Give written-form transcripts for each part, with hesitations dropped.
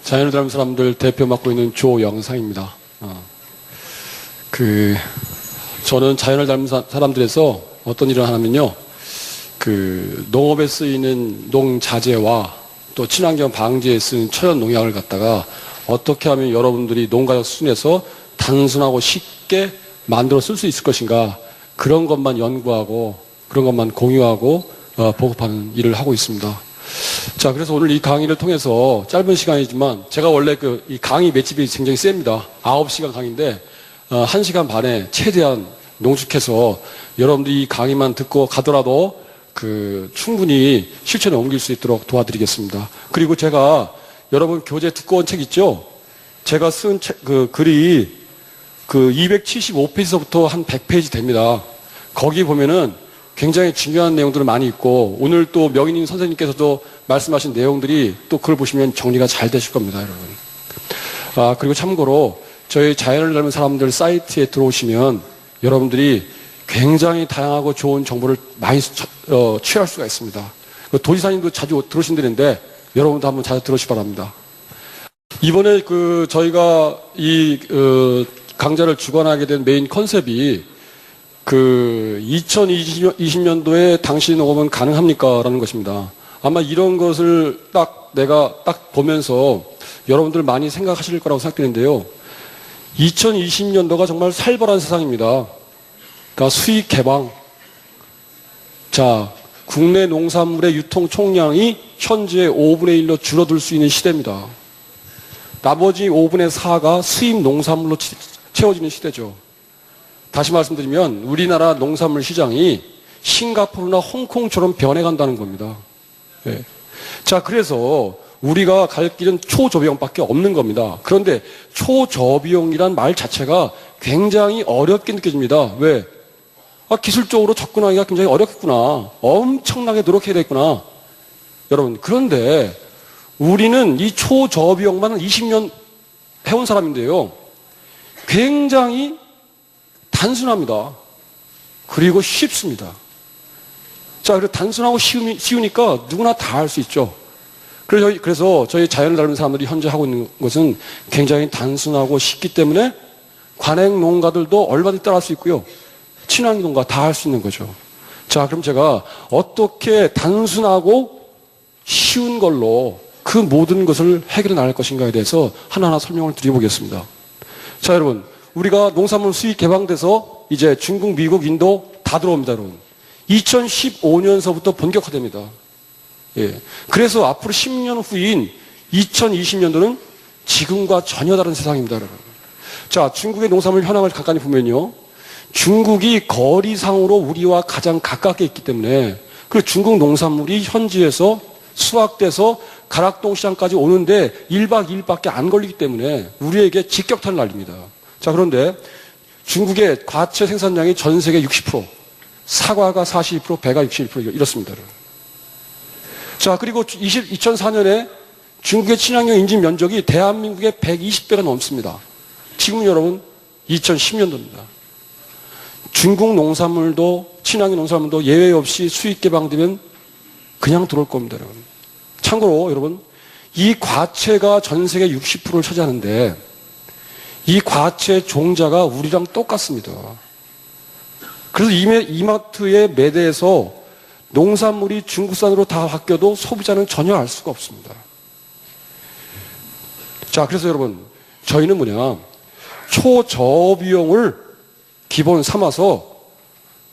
자연을 닮은 사람들 대표 맡고 있는 조영상입니다. 저는 자연을 닮은 사람들에서 어떤 일을 하냐면요. 농업에 쓰이는 농자재와 또 친환경 방지에 쓰는 천연 농약을 갖다가 어떻게 하면 여러분들이 농가적 수준에서 단순하고 쉽게 만들어 쓸 수 있을 것인가, 그런 것만 연구하고 그런 것만 공유하고 보급하는 일을 하고 있습니다. 자, 그래서 오늘 이 강의를 통해서 짧은 시간이지만 제가 원래 이 강의 맷집이 굉장히 셉니다. 9시간 강의인데 1시간 반에 최대한 농축해서 여러분들이 이 강의만 듣고 가더라도 충분히 실천에 옮길 수 있도록 도와드리겠습니다. 그리고 제가 여러분 교재 두꺼운 책 있죠? 제가 쓴 글이 275페이지서부터 한 100페이지 됩니다. 거기 보면은 굉장히 중요한 내용들이 많이 있고, 오늘 또 명인님 선생님께서도 말씀하신 내용들이 또 그걸 보시면 정리가 잘 되실 겁니다, 여러분. 그리고 참고로 저희 자연을 닮은 사람들 사이트에 들어오시면 여러분들이 굉장히 다양하고 좋은 정보를 많이 취할 수가 있습니다. 도지사님도 자주 들으신다는데 여러분도 한번 자주 들으시기 바랍니다. 이번에 저희가 이 강좌를 주관하게 된 메인 컨셉이 2020년도에 당시 농업은 가능합니까? 라는 것입니다. 아마 이런 것을 내가 보면서 여러분들 많이 생각하실 거라고 생각되는데요. 2020년도가 정말 살벌한 세상입니다. 그러니까 수익 개방. 자, 국내 농산물의 유통 총량이 현재 5분의 1로 줄어들 수 있는 시대입니다. 나머지 5분의 4가 수입 농산물로 채워지는 시대죠. 다시 말씀드리면 우리나라 농산물 시장이 싱가포르나 홍콩처럼 변해간다는 겁니다. 예. 자, 그래서 우리가 갈 길은 초저비용밖에 없는 겁니다. 그런데 초저비용이란 말 자체가 굉장히 어렵게 느껴집니다. 왜? 기술적으로 접근하기가 굉장히 어렵겠구나. 엄청나게 노력해야 되겠구나. 여러분, 그런데 우리는 이 초저비용만 20년 해온 사람인데요. 굉장히 단순합니다. 그리고 쉽습니다. 자, 그리고 단순하고 쉬우니까 누구나 다 할 수 있죠. 그래서 저희 자연을 닮은 사람들이 현재 하고 있는 것은 굉장히 단순하고 쉽기 때문에 관행 농가들도 얼마든지 따라할 수 있고요. 친환경 농가 다 할 수 있는 거죠. 자, 그럼 제가 어떻게 단순하고 쉬운 걸로 그 모든 것을 해결해 나갈 것인가에 대해서 하나하나 설명을 드려보겠습니다. 자, 여러분, 우리가 농산물 수입 개방돼서 이제 중국, 미국, 인도 다 들어옵니다, 여러분. 2015년서부터 본격화됩니다. 예. 그래서 앞으로 10년 후인 2020년도는 지금과 전혀 다른 세상입니다, 여러분. 자, 중국의 농산물 현황을 간단히 보면요. 중국이 거리상으로 우리와 가장 가깝게 있기 때문에 그 중국 농산물이 현지에서 수확돼서 가락동 시장까지 오는데 1박 2일밖에 안 걸리기 때문에 우리에게 직격탄을 날립니다. 자, 그런데 중국의 과채 생산량이 전 세계 60%, 사과가 42%, 배가 61% 이렇습니다. 자, 그리고 2004년에 중국의 친환경 인증 면적이 대한민국의 120배가 넘습니다. 지금 여러분 2010년도입니다. 중국 농산물도 친환경 농산물도 예외 없이 수입 개방되면 그냥 들어올 겁니다, 여러분. 참고로 여러분, 이 과채가 전 세계 60%를 차지하는데 이 과채 종자가 우리랑 똑같습니다. 그래서 이마트의 매대에서 농산물이 중국산으로 다 바뀌어도 소비자는 전혀 알 수가 없습니다. 자, 그래서 여러분, 저희는 초저비용을 기본 삼아서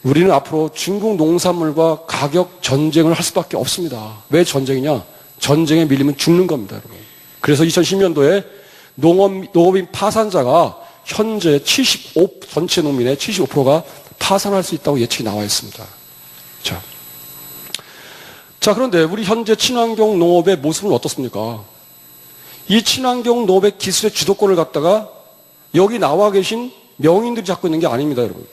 우리는 앞으로 중국 농산물과 가격 전쟁을 할 수밖에 없습니다. 왜 전쟁이냐? 전쟁에 밀리면 죽는 겁니다, 여러분. 그래서 2010년도에 농업인 파산자가 현재 전체 농민의 75%가 파산할 수 있다고 예측이 나와 있습니다. 자, 그런데 우리 현재 친환경 농업의 모습은 어떻습니까? 이 친환경 농업의 기술의 주도권을 갖다가 여기 나와 계신 명인들이 잡고 있는 게 아닙니다, 여러분.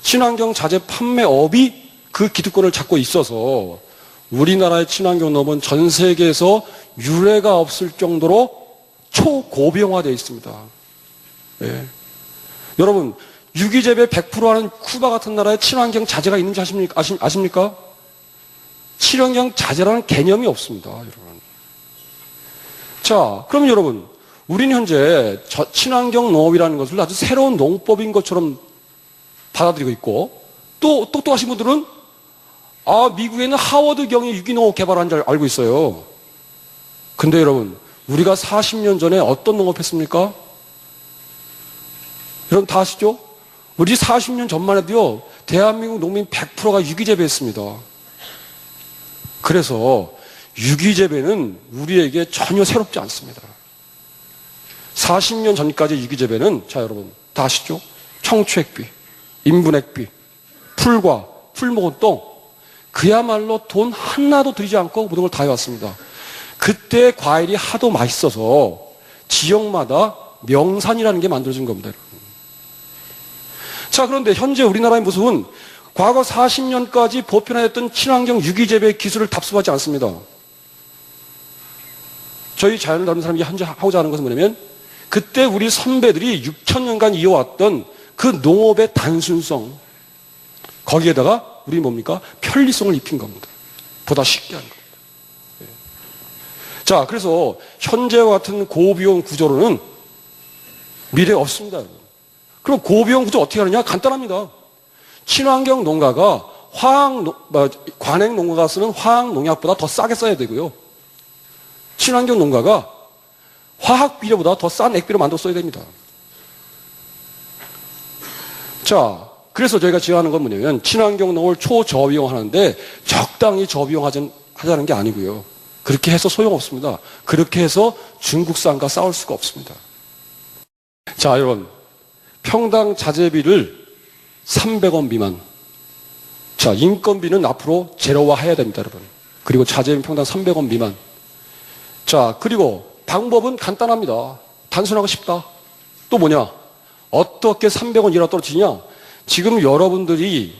친환경 자재 판매업이 그 기득권을 잡고 있어서 우리나라의 친환경 농업은 전 세계에서 유례가 없을 정도로 초고비용화되어 있습니다. 예. 여러분, 유기재배 100% 하는 쿠바 같은 나라에 친환경 자재가 있는지 아십니까? 친환경 자재라는 개념이 없습니다, 여러분. 자, 그럼 여러분, 우리는 현재 친환경 농업이라는 것을 아주 새로운 농법인 것처럼 받아들이고 있고, 또 똑똑하신 분들은 미국에는 하워드 경이 유기농업 개발한 줄 알고 있어요. 근데 여러분, 우리가 40년 전에 어떤 농업했습니까? 여러분 다 아시죠? 우리 40년 전만 해도요, 대한민국 농민 100%가 유기재배했습니다. 그래서 유기재배는 우리에게 전혀 새롭지 않습니다. 40년 전까지 유기재배는, 자, 여러분, 다 아시죠? 청추액비, 인분액비, 풀과 풀 먹은 똥, 그야말로 돈 하나도 들이지 않고 모든 걸 다 해왔습니다. 그때 과일이 하도 맛있어서 지역마다 명산이라는 게 만들어진 겁니다. 여러분. 자, 그런데 현재 우리나라의 모습은 과거 40년까지 보편화했던 친환경 유기재배 기술을 답습하지 않습니다. 저희 자연을 다루는 사람이 현재 하고자 하는 것은 뭐냐면, 그때 우리 선배들이 6,000년간 이어왔던 그 농업의 단순성, 거기에다가 우리 뭡니까? 편리성을 입힌 겁니다. 보다 쉽게 하는 겁니다. 네. 자, 그래서 현재와 같은 고비용 구조로는 미래 없습니다. 여러분. 그럼 고비용 구조 어떻게 하느냐? 간단합니다. 친환경 농가가 관행 농가가 쓰는 화학 농약보다 더 싸게 써야 되고요. 친환경 농가가 화학 비료보다 더 싼 액비로 만들어 써야 됩니다. 자, 그래서 저희가 지향하는 건 뭐냐면, 친환경 농업을 초저비용 하는데 적당히 저비용하자는 게 아니고요. 그렇게 해서 소용없습니다. 그렇게 해서 중국산과 싸울 수가 없습니다. 자, 여러분, 평당 자재비를 300원 미만. 자, 인건비는 앞으로 제로화 해야 됩니다, 여러분. 그리고 자재비 평당 300원 미만. 자, 그리고 방법은 간단합니다. 단순하고 쉽다. 또 뭐냐? 어떻게 300원 이하로 떨어지냐? 지금 여러분들이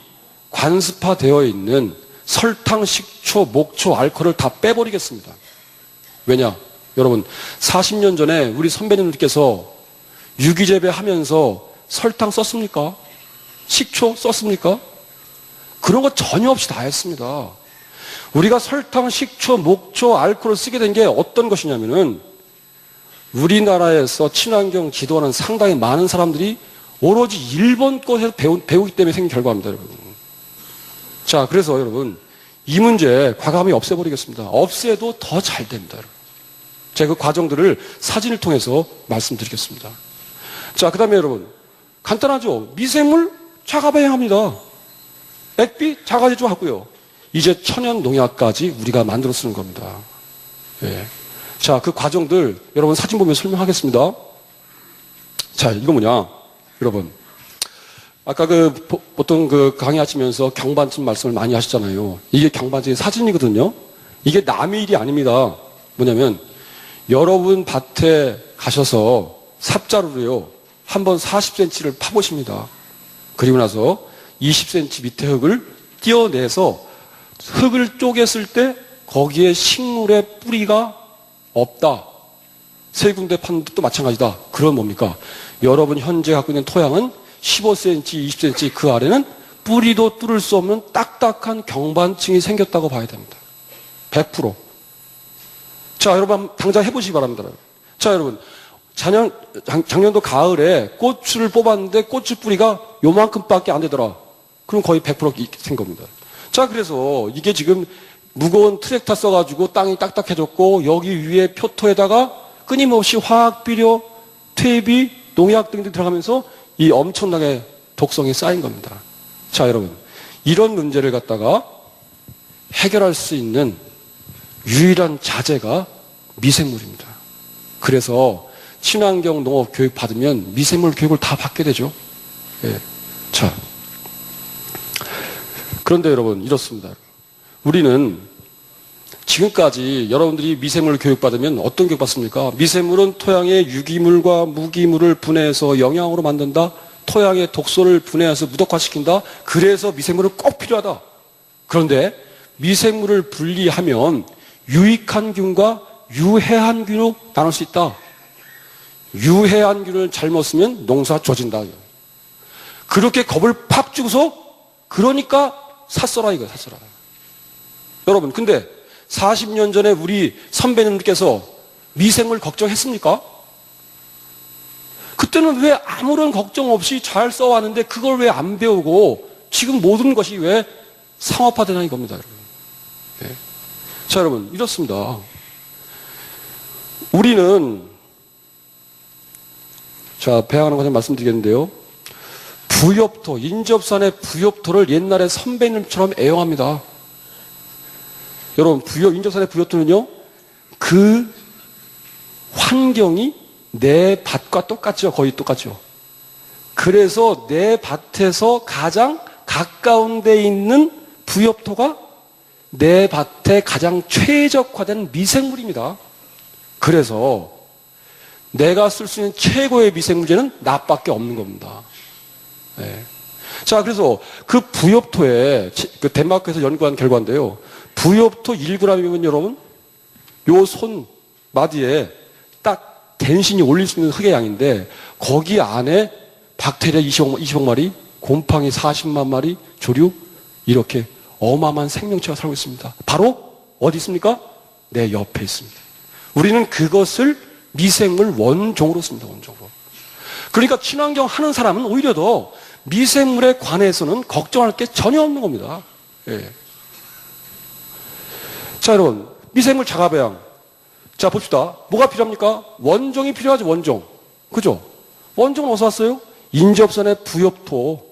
관습화되어 있는 설탕, 식초, 목초, 알코올을 다 빼버리겠습니다. 왜냐? 여러분, 40년 전에 우리 선배님들께서 유기재배 하면서 설탕 썼습니까? 식초 썼습니까? 그런 거 전혀 없이 다 했습니다. 우리가 설탕, 식초, 목초, 알코올을 쓰게 된 게 어떤 것이냐면은, 우리나라에서 친환경 지도하는 상당히 많은 사람들이 오로지 일본 것에서 배우기 때문에 생긴 결과입니다, 여러분. 자, 그래서 여러분, 이 문제 과감히 없애버리겠습니다. 없애도 더 잘 됩니다, 여러분. 제가 그 과정들을 사진을 통해서 말씀드리겠습니다. 자, 그 다음에 여러분, 간단하죠? 미생물 자가 배양합니다. 액비 자가 제조하고요. 이제 천연 농약까지 우리가 만들어 쓰는 겁니다. 예. 자, 그 과정들 여러분 사진 보면 설명하겠습니다. 자, 이거 뭐냐? 여러분, 아까 보통 강의하시면서 경반쯤 말씀을 많이 하시잖아요. 이게 경반쯤의 사진이거든요. 이게 남의 일이 아닙니다. 뭐냐면, 여러분 밭에 가셔서 삽자루로요, 한번 40cm를 파보십니다. 그리고 나서 20cm 밑에 흙을 띄어내서 흙을 쪼갰을 때 거기에 식물의 뿌리가 없다. 세 군데 파는 것도 마찬가지다. 그럼 뭡니까? 여러분 현재 갖고 있는 토양은 15cm, 20cm, 그 아래는 뿌리도 뚫을 수 없는 딱딱한 경반층이 생겼다고 봐야 됩니다. 100%. 자, 여러분 당장 해보시기 바랍니다. 자, 여러분, 작년도 가을에 고추를 뽑았는데 고추 뿌리가 요만큼밖에 안 되더라. 그럼 거의 100%생 겁니다. 자, 그래서 이게 지금 무거운 트랙터 써가지고 땅이 딱딱해졌고, 여기 위에 표토에다가 끊임없이 화학비료, 퇴비, 농약 등등 들어가면서 이 엄청나게 독성이 쌓인 겁니다. 자, 여러분, 이런 문제를 갖다가 해결할 수 있는 유일한 자재가 미생물입니다. 그래서 친환경 농업 교육 받으면 미생물 교육을 다 받게 되죠. 예. 자, 그런데 여러분, 이렇습니다. 우리는 지금까지 여러분들이 미생물 교육 받으면 어떤 교육 받습니까? 미생물은 토양의 유기물과 무기물을 분해해서 영양으로 만든다. 토양의 독소를 분해해서 무독화시킨다. 그래서 미생물은 꼭 필요하다. 그런데 미생물을 분리하면 유익한 균과 유해한 균으로 나눌 수 있다. 유해한 균을 잘못 쓰면 농사 져진다. 그렇게 겁을 팍 주고서 그러니까 샀어라 이거야, 샀어라. 여러분, 근데 40년 전에 우리 선배님들께서 미생물 걱정했습니까? 그때는 왜 아무런 걱정 없이 잘 써왔는데 그걸 왜 안 배우고 지금 모든 것이 왜 상업화되나 이겁니다, 여러분. 네. 자, 여러분, 이렇습니다. 우리는, 자, 배양하는 것을 말씀드리겠는데요. 부엽토, 인접산의 부엽토를 옛날에 선배님처럼 애용합니다. 여러분, 인접산의 부엽토는요, 그 환경이 내 밭과 똑같죠. 거의 똑같죠. 그래서 내 밭에서 가장 가까운 데 있는 부엽토가 내 밭에 가장 최적화된 미생물입니다. 그래서 내가 쓸 수 있는 최고의 미생물제는 나밖에 없는 겁니다. 네. 자, 그래서 그 부엽토에, 그 덴마크에서 연구한 결과인데요. 부엽토 1g이면 여러분, 요 손 마디에 딱 댄신이 올릴 수 있는 흙의 양인데, 거기 안에 박테리아 20억 마리, 곰팡이 40만 마리, 조류, 이렇게 어마어마한 생명체가 살고 있습니다. 바로 어디 있습니까? 내 옆에 있습니다. 우리는 그것을 미생물 원종으로 씁니다, 원종으로. 그러니까 친환경 하는 사람은 오히려 더 미생물에 관해서는 걱정할 게 전혀 없는 겁니다. 예. 자, 여러분, 미생물 자가배양. 자, 봅시다. 뭐가 필요합니까? 원종이 필요하죠, 원종. 그죠? 원종은 어디서 왔어요? 인접선의 부엽토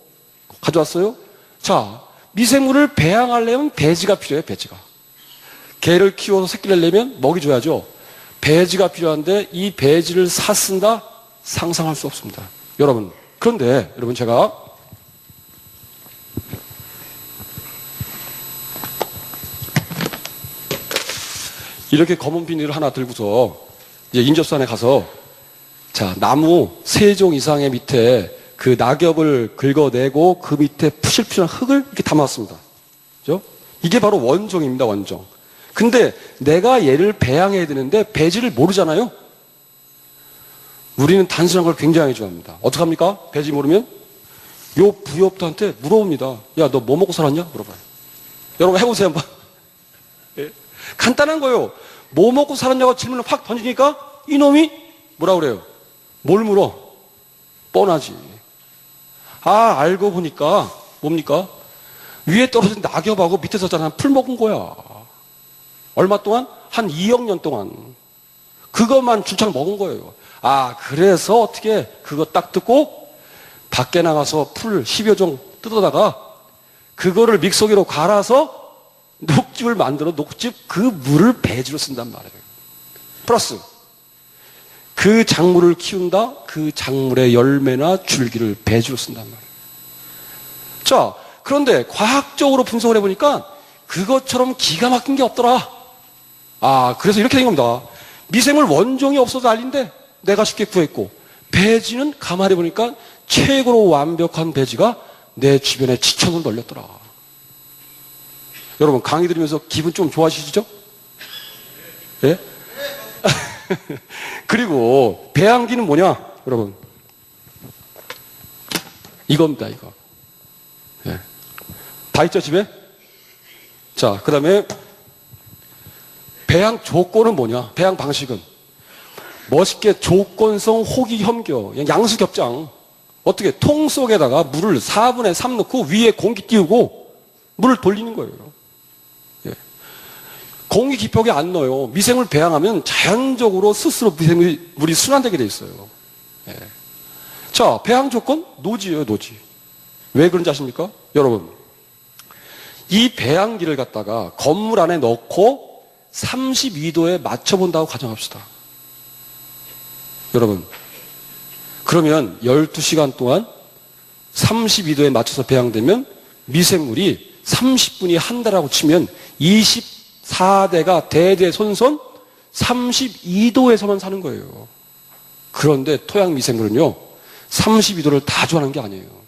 가져왔어요? 자, 미생물을 배양하려면 배지가 필요해요, 배지가. 개를 키워서 새끼를 내려면 먹이 줘야죠. 배지가 필요한데 이 배지를 사 쓴다? 상상할 수 없습니다. 여러분, 그런데 여러분 제가 이렇게 검은 비닐을 하나 들고서 이제 인접산에 가서 자, 나무 3종 이상의 밑에 그 낙엽을 긁어내고 그 밑에 푸실 필요한 흙을 이렇게 담았습니다. 그죠? 이게 바로 원종입니다, 원종. 근데 내가 얘를 배양해야 되는데 배지를 모르잖아요? 우리는 단순한 걸 굉장히 좋아합니다. 어떡합니까? 배지 모르면? 요 부엽토한테 물어봅니다. 야, 너 뭐 먹고 살았냐? 물어봐요. 여러분 해보세요, 한번. 예. 간단한 거예요. 뭐 먹고 살았냐고 질문을 확 던지니까 이놈이 뭐라 그래요? 뭘 물어? 뻔하지. 아, 알고 보니까 뭡니까? 위에 떨어진 낙엽하고 밑에서 자란 풀 먹은 거야. 얼마 동안? 한 2억 년 동안. 그것만 줄창 먹은 거예요. 아, 그래서 어떻게 그거 딱 듣고 밖에 나가서 풀 10여 종 뜯어다가 그거를 믹서기로 갈아서 녹즙을 만들어 녹즙 그 물을 배지로 쓴단 말이에요. 플러스 그 작물을 키운다. 그 작물의 열매나 줄기를 배지로 쓴단 말이에요. 자, 그런데 과학적으로 분석을 해보니까 그것처럼 기가 막힌 게 없더라. 아, 그래서 이렇게 된 겁니다. 미생물 원종이 없어서 난리인데 내가 쉽게 구했고 배지는 가만히 보니까 최고로 완벽한 배지가 내 주변에 지천을 널렸더라. 여러분 강의 들으면서 기분 좀 좋아지시죠? 예? 그리고 배양기는 뭐냐? 여러분 이겁니다, 이거. 예. 다 있죠, 집에? 자, 그 다음에 배양 조건은 뭐냐? 배양 방식은 멋있게 조건성 호기 협겨, 양수겹장. 어떻게 통 속에다가 물을 4분의 3 넣고 위에 공기 띄우고 물을 돌리는 거예요. 예. 공기 기폭에 안 넣어요. 미생물 배양하면 자연적으로 스스로 물이 순환되게 돼 있어요. 예. 자, 배양 조건 노지예요, 노지. 왜 그런지 아십니까? 여러분, 이 배양기를 갖다가 건물 안에 넣고 32도에 맞춰본다고 가정합시다. 여러분, 그러면 12시간 동안 32도에 맞춰서 배양되면 미생물이 30분이 한다라고 치면 24대가 대대손손 32도에서만 사는 거예요. 그런데 토양 미생물은요, 32도를 다 좋아하는 게 아니에요.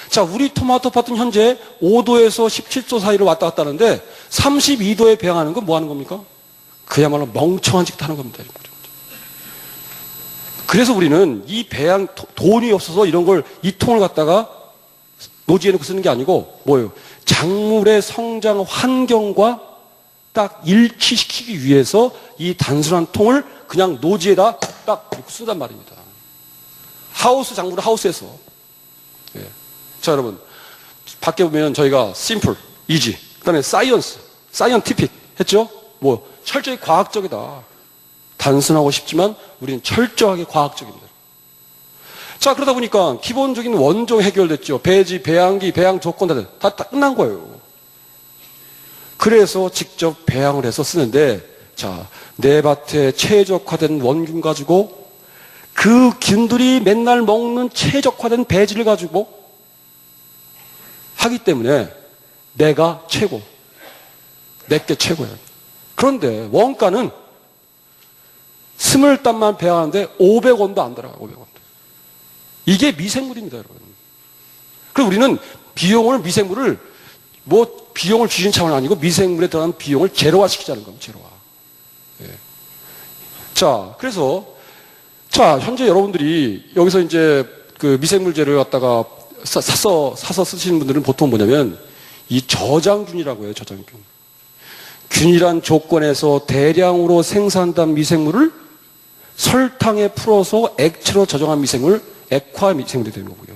자, 우리 토마토 밭은 현재 5도에서 17도 사이를 왔다 갔다 하는데 32도에 배양하는 건 뭐 하는 겁니까? 그야말로 멍청한 짓 하는 겁니다. 그래서 우리는 이 배양, 돈이 없어서 이런 걸, 이 통을 갖다가 노지에 놓고 쓰는 게 아니고, 뭐예요? 작물의 성장 환경과 딱 일치시키기 위해서 이 단순한 통을 그냥 노지에다 딱 쓰단 말입니다. 하우스 작물은 하우스에서. 예. 자, 여러분. 밖에 보면 저희가 심플, 이지, 그 다음에 사이언스, 사이언티픽 했죠? 뭐, 철저히 과학적이다. 단순하고 싶지만 우리는 철저하게 과학적입니다. 자, 그러다 보니까 기본적인 원종 해결됐죠. 배지, 배양기, 배양 조건 다 끝난 거예요. 그래서 직접 배양을 해서 쓰는데, 자, 내 밭에 최적화된 원균 가지고 그 균들이 맨날 먹는 최적화된 배지를 가지고 하기 때문에 내가 최고. 내게 최고예요. 그런데 원가는 20단만 배양하는데 500원도 안 들어가요. 500원. 이게 미생물입니다, 여러분. 그럼 우리는 미생물을 비용을 주신 차원이 아니고 미생물에 들어가는 비용을 제로화 시키자는 겁니다. 제로화. 예. 자, 그래서 현재 여러분들이 여기서 이제 그 미생물제를 갖다가 사서 쓰시는 분들은 보통 뭐냐면 이 저장균이라고 해요. 저장균. 균이란 조건에서 대량으로 생산된 미생물을 설탕에 풀어서 액체로 저장한 미생물, 액화 미생물이 되는 거고요.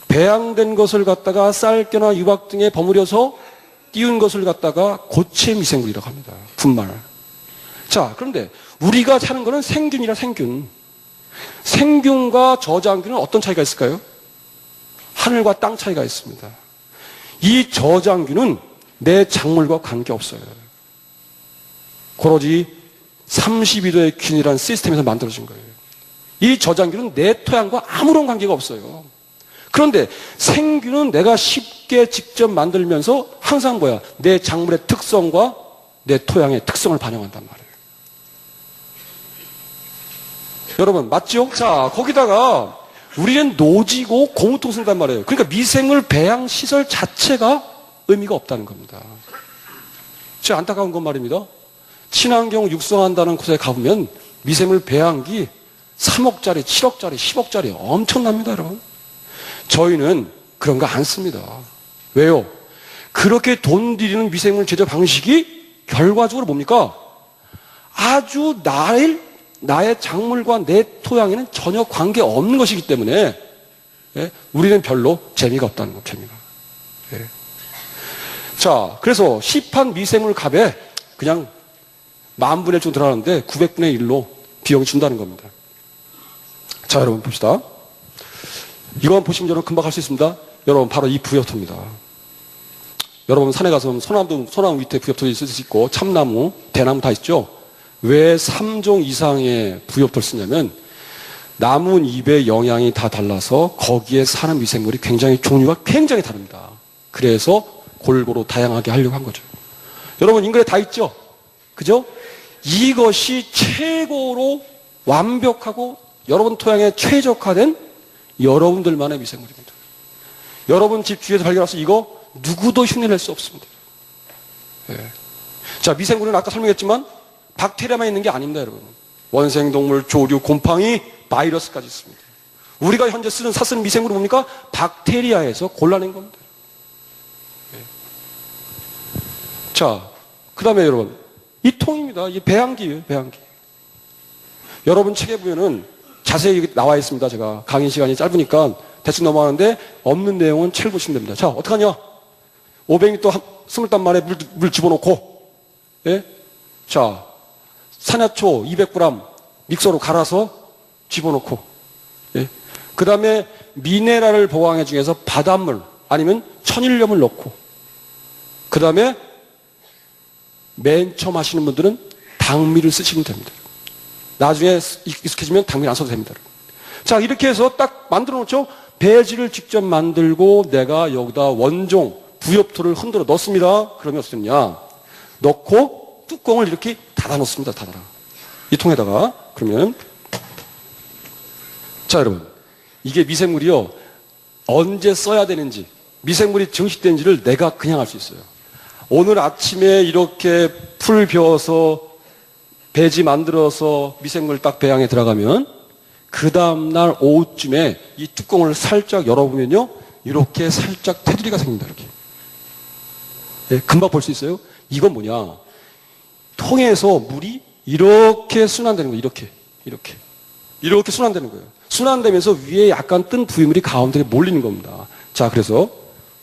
배양된 것을 갖다가 쌀겨나 유박 등에 버무려서 띄운 것을 갖다가 고체 미생물이라고 합니다. 분말. 자, 그런데 우리가 찾는 거는 생균이라 생균. 생균과 저장균은 어떤 차이가 있을까요? 하늘과 땅 차이가 있습니다. 이 저장균은 내 작물과 관계없어요. 고로지 32도의 균이라는 시스템에서 만들어진 거예요. 이 저장균은 내 토양과 아무런 관계가 없어요. 그런데 생균은 내가 쉽게 직접 만들면서 항상 뭐야? 내 작물의 특성과 내 토양의 특성을 반영한단 말이에요. 여러분, 맞죠? 자, 거기다가 우리는 노지고 고무통 쓴단 말이에요. 그러니까 미생물 배양 시설 자체가 의미가 없다는 겁니다. 진짜 안타까운 건 말입니다. 친환경 육성한다는 곳에 가보면 미생물 배양기 3억짜리, 7억짜리, 10억짜리 엄청납니다, 여러분. 저희는 그런 거 안 씁니다. 왜요? 그렇게 돈 들이는 미생물 제조 방식이 결과적으로 뭡니까? 아주 나의 작물과 내 토양에는 전혀 관계없는 것이기 때문에 우리는 별로 재미가 없다는 겁니다. 재미가. 예. 자, 그래서 시판 미생물 값에 그냥 10,000분의 1 정도 들어가는데 900분의 1로 비용이 준다는 겁니다. 자, 여러분 봅시다. 이거 보시면 여러분 금방 할 수 있습니다. 여러분 바로 이 부엽토입니다. 여러분 산에 가서 소나무 밑에 부엽토 있을 수 있고 참나무, 대나무 다 있죠. 왜 3종 이상의 부엽토를 쓰냐면 나뭇잎의 영양이 다 달라서 거기에 사는 미생물이 종류가 굉장히 다릅니다. 그래서 골고루 다양하게 하려고 한 거죠. 여러분 인근에 다 있죠? 그죠? 이것이 최고로 완벽하고 여러분 토양에 최적화된 여러분들만의 미생물입니다. 여러분 집 주위에서 발견해서 이거 누구도 흉내낼 수 없습니다. 예. 자, 미생물은 아까 설명했지만 박테리아만 있는 게 아닙니다, 여러분. 원생동물, 조류, 곰팡이, 바이러스까지 있습니다. 우리가 현재 쓰는 미생물은 뭡니까? 박테리아에서 골라낸 겁니다. 예. 자, 그 다음에 여러분, 이 통입니다. 이 배양기예요, 배양기. 여러분 책에 보면은 자세히 나와 있습니다. 제가 강의 시간이 짧으니까 대충 넘어가는데 없는 내용은 책을 보시면 됩니다. 자, 어떡하냐? 500m 20단 만에 물 집어넣고, 예? 자, 산야초 200g 믹서로 갈아서 집어넣고, 예? 그 다음에 미네랄을 보강해 중에서 바닷물 아니면 천일염을 넣고, 그 다음에 맨 처음 하시는 분들은 당미를 쓰시면 됩니다. 나중에 익숙해지면 당면 안 써도 됩니다. 자, 이렇게 해서 딱 만들어 놓죠? 배지를 직접 만들고 내가 여기다 원종, 부엽토를 흔들어 넣습니다. 그러면 어떻게 되냐? 넣고 뚜껑을 이렇게 닫아 놓습니다. 닫아. 이 통에다가. 그러면. 자, 여러분. 이게 미생물이요. 언제 써야 되는지, 미생물이 증식되는지를 내가 그냥 알 수 있어요. 오늘 아침에 이렇게 풀 베어서 배지 만들어서 미생물 딱 배양에 들어가면 그 다음날 오후쯤에 이 뚜껑을 살짝 열어보면요. 이렇게 살짝 테두리가 생깁니다. 이렇게. 예, 금방 볼 수 있어요. 이건 뭐냐. 통에서 물이 이렇게 순환되는 거예요. 이렇게 순환되는 거예요. 순환되면서 위에 약간 뜬 부유물이 가운데에 몰리는 겁니다. 자, 그래서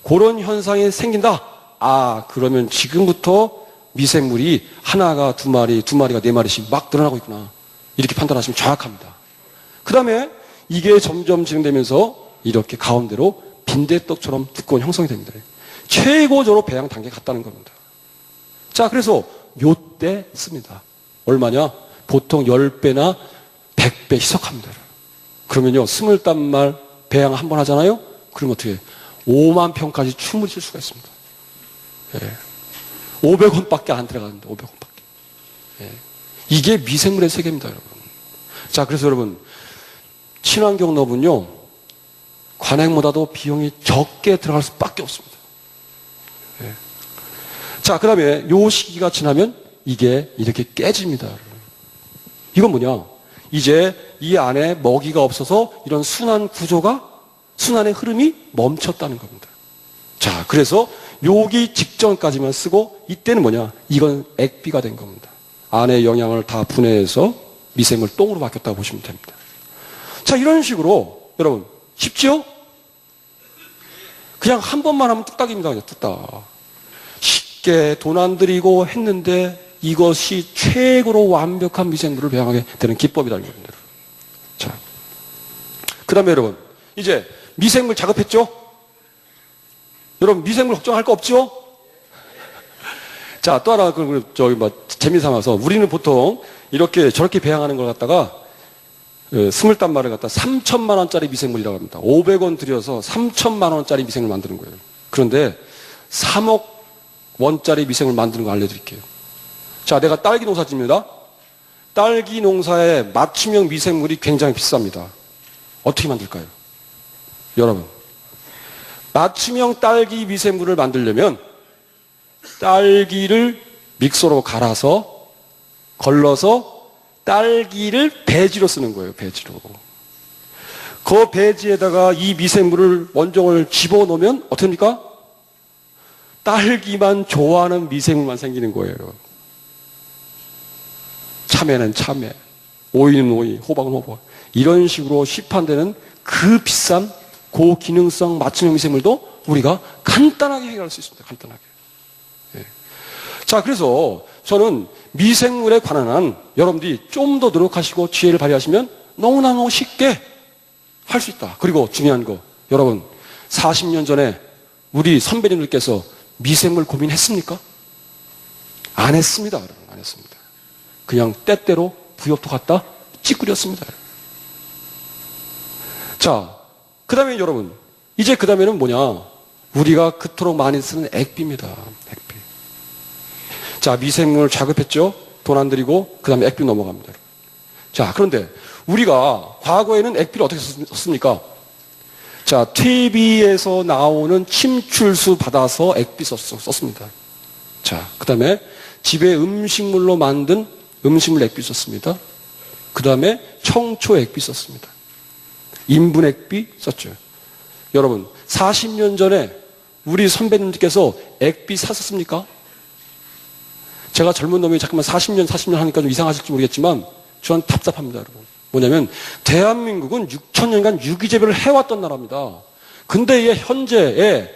그런 현상이 생긴다. 아, 그러면 지금부터 미생물이 하나가 두 마리가 네 마리씩 막 늘어나고 있구나. 이렇게 판단하시면 정확합니다. 그 다음에 이게 점점 진행되면서 이렇게 가운데로 빈대떡처럼 두꺼운 형성이 됩니다. 최고적으로 배양 단계에 갔다는 겁니다. 자, 그래서 요때 씁니다. 얼마냐? 보통 10배나 100배 희석합니다. 그러면요, 20단말 배양 한 번 하잖아요? 그러면 어떻게 5만 평까지 충분히 쓸 수가 있습니다. 예. 500원밖에 안 들어가는데, 500원밖에. 예. 이게 미생물의 세계입니다, 여러분. 자, 그래서 여러분, 친환경 농업은요, 관행보다도 비용이 적게 들어갈 수밖에 없습니다. 예. 자, 그 다음에 요 시기가 지나면 이게 이렇게 깨집니다, 여러분. 이건 뭐냐? 이제 이 안에 먹이가 없어서 이런 순환 구조가, 순환의 흐름이 멈췄다는 겁니다. 자, 그래서 요기 직전까지만 쓰고 이때는 뭐냐? 이건 액비가 된 겁니다. 안에 영양을 다 분해해서 미생물 똥으로 바뀌었다고 보시면 됩니다. 자, 이런 식으로 여러분 쉽죠? 그냥 한 번만 하면 뚝딱입니다. 그냥 뚝딱. 쉽게 돈 안 들이고 했는데 이것이 최고로 완벽한 미생물을 배양하게 되는 기법이라는 겁니다. 자, 그 다음에 여러분, 이제 미생물 작업했죠? 여러분, 미생물 걱정할 거 없죠? 자, 또 하나, 재미삼아서, 우리는 보통 이렇게 저렇게 배양하는 걸 갖다가, 20단말을 갖다 3천만 원짜리 미생물이라고 합니다. 500원 들여서 3천만 원짜리 미생물 만드는 거예요. 그런데 3억 원짜리 미생물 만드는 거 알려드릴게요. 자, 내가 딸기 농사 짓습니다. 딸기 농사의 맞춤형 미생물이 굉장히 비쌉니다. 어떻게 만들까요? 여러분, 맞춤형 딸기 미생물을 만들려면 딸기를 믹서로 갈아서 걸러서 딸기를 배지로 쓰는 거예요. 배지로. 그 배지에다가 이 미생물을 원종을 집어넣으면 어떻게 됩니까? 딸기만 좋아하는 미생물만 생기는 거예요. 참외는 참외, 오이는 오이, 호박은 호박. 이런 식으로 시판되는 그 비싼 고기능성 맞춤형 미생물도 우리가 간단하게 해결할 수 있습니다. 간단하게. 예. 자, 그래서 저는 미생물에 관한 한 여러분들이 좀 더 노력하시고 지혜를 발휘하시면 너무너무 쉽게 할 수 있다. 그리고 중요한 거, 여러분 40년 전에 우리 선배님들께서 미생물 고민했습니까? 안 했습니다. 여러분, 안 했습니다. 그냥 때때로 부엽도 갖다 찌끄렸습니다. 자, 그 다음에 여러분, 이제 그 다음에는 뭐냐? 우리가 그토록 많이 쓰는 액비입니다. 액비. 자, 미생물 작업했죠? 돈 안 들이고, 그 다음에 액비 넘어갑니다. 자, 그런데 우리가 과거에는 액비를 어떻게 썼습니까? 자, TV에서 나오는 침출수 받아서 액비 썼습니다. 자, 그 다음에 집에 음식물로 만든 음식물 액비 썼습니다. 그 다음에 청초 액비 썼습니다. 인분 액비 썼죠. 여러분, 40년 전에 우리 선배님들께서 액비 샀었습니까? 제가 젊은 놈이 잠깐만 40년 하니까 좀 이상하실지 모르겠지만 저는 답답합니다, 여러분. 뭐냐면 대한민국은 6,000년간 유기재배를 해왔던 나라입니다. 근데 현재에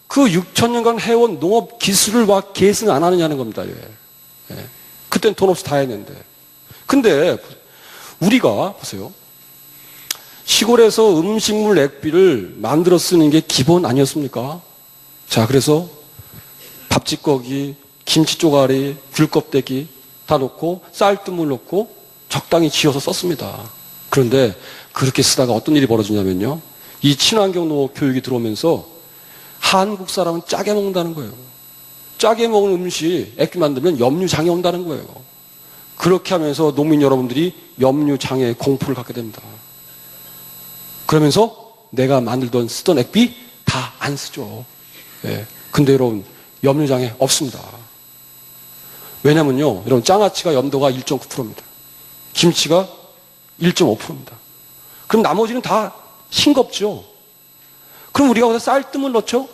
그 6,000년간 해온 농업 기술을 와 계승 안 하느냐는 겁니다. 예. 그땐 돈 없이 다 했는데. 근데 우리가 보세요. 시골에서 음식물 액비를 만들어 쓰는 게 기본 아니었습니까? 자, 그래서 밥짓거기, 김치 쪼가리, 귤 껍데기 다 넣고 쌀뜨물 넣고 적당히 지어서 썼습니다. 그런데 그렇게 쓰다가 어떤 일이 벌어지냐면요. 이 친환경 농업 교육이 들어오면서 한국 사람은 짜게 먹는다는 거예요. 짜게 먹은 음식 액비 만들면 염류장애 온다는 거예요. 그렇게 하면서 농민 여러분들이 염류장애 공포를 갖게 됩니다. 그러면서 내가 만들던 쓰던 액비 다 안 쓰죠. 예. 근데 여러분, 염류장애 없습니다. 왜냐면요, 여러분, 장아찌가 염도가 1.9%입니다. 김치가 1.5%입니다. 그럼 나머지는 다 싱겁죠? 그럼 우리가 거기다 쌀뜨물 넣죠?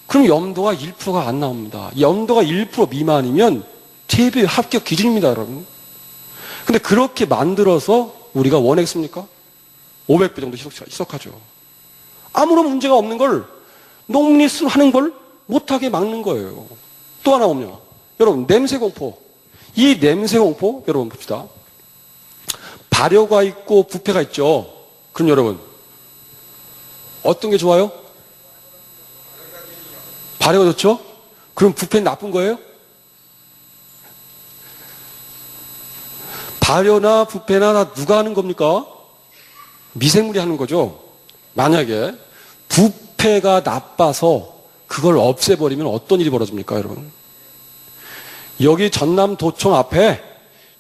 그럼 염도가 1%가 안 나옵니다. 염도가 1% 미만이면 TB 합격 기준입니다, 여러분. 근데 그렇게 만들어서 우리가 원했습니까? 500배 정도 희석하죠. 아무런 문제가 없는 걸 농민이 하는 걸 못하게 막는 거예요. 또 하나 보면 여러분 냄새 공포. 이 냄새 공포 여러분 봅시다. 발효가 있고 부패가 있죠. 그럼 여러분 어떤 게 좋아요? 발효가 좋죠? 그럼 부패는 나쁜 거예요? 발효나 부패나 다 누가 하는 겁니까? 미생물이 하는 거죠. 만약에 부패가 나빠서 그걸 없애버리면 어떤 일이 벌어집니까, 여러분? 여기 전남 도청 앞에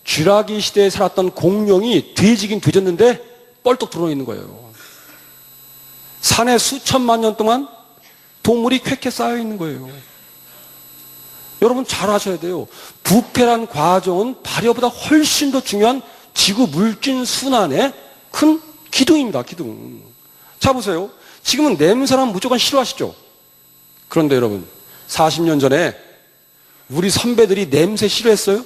쥐라기 시대에 살았던 공룡이 돼지긴 돼졌는데 뻘떡 드러나 있는 거예요. 산에 수천만 년 동안 동물이 쾌쾌 쌓여 있는 거예요. 여러분 잘 아셔야 돼요. 부패란 과정은 발효보다 훨씬 더 중요한 지구 물질 순환의 큰 기둥입니다. 기둥. 자 보세요. 지금은 냄새나면 무조건 싫어하시죠? 그런데 여러분 40년 전에 우리 선배들이 냄새 싫어했어요?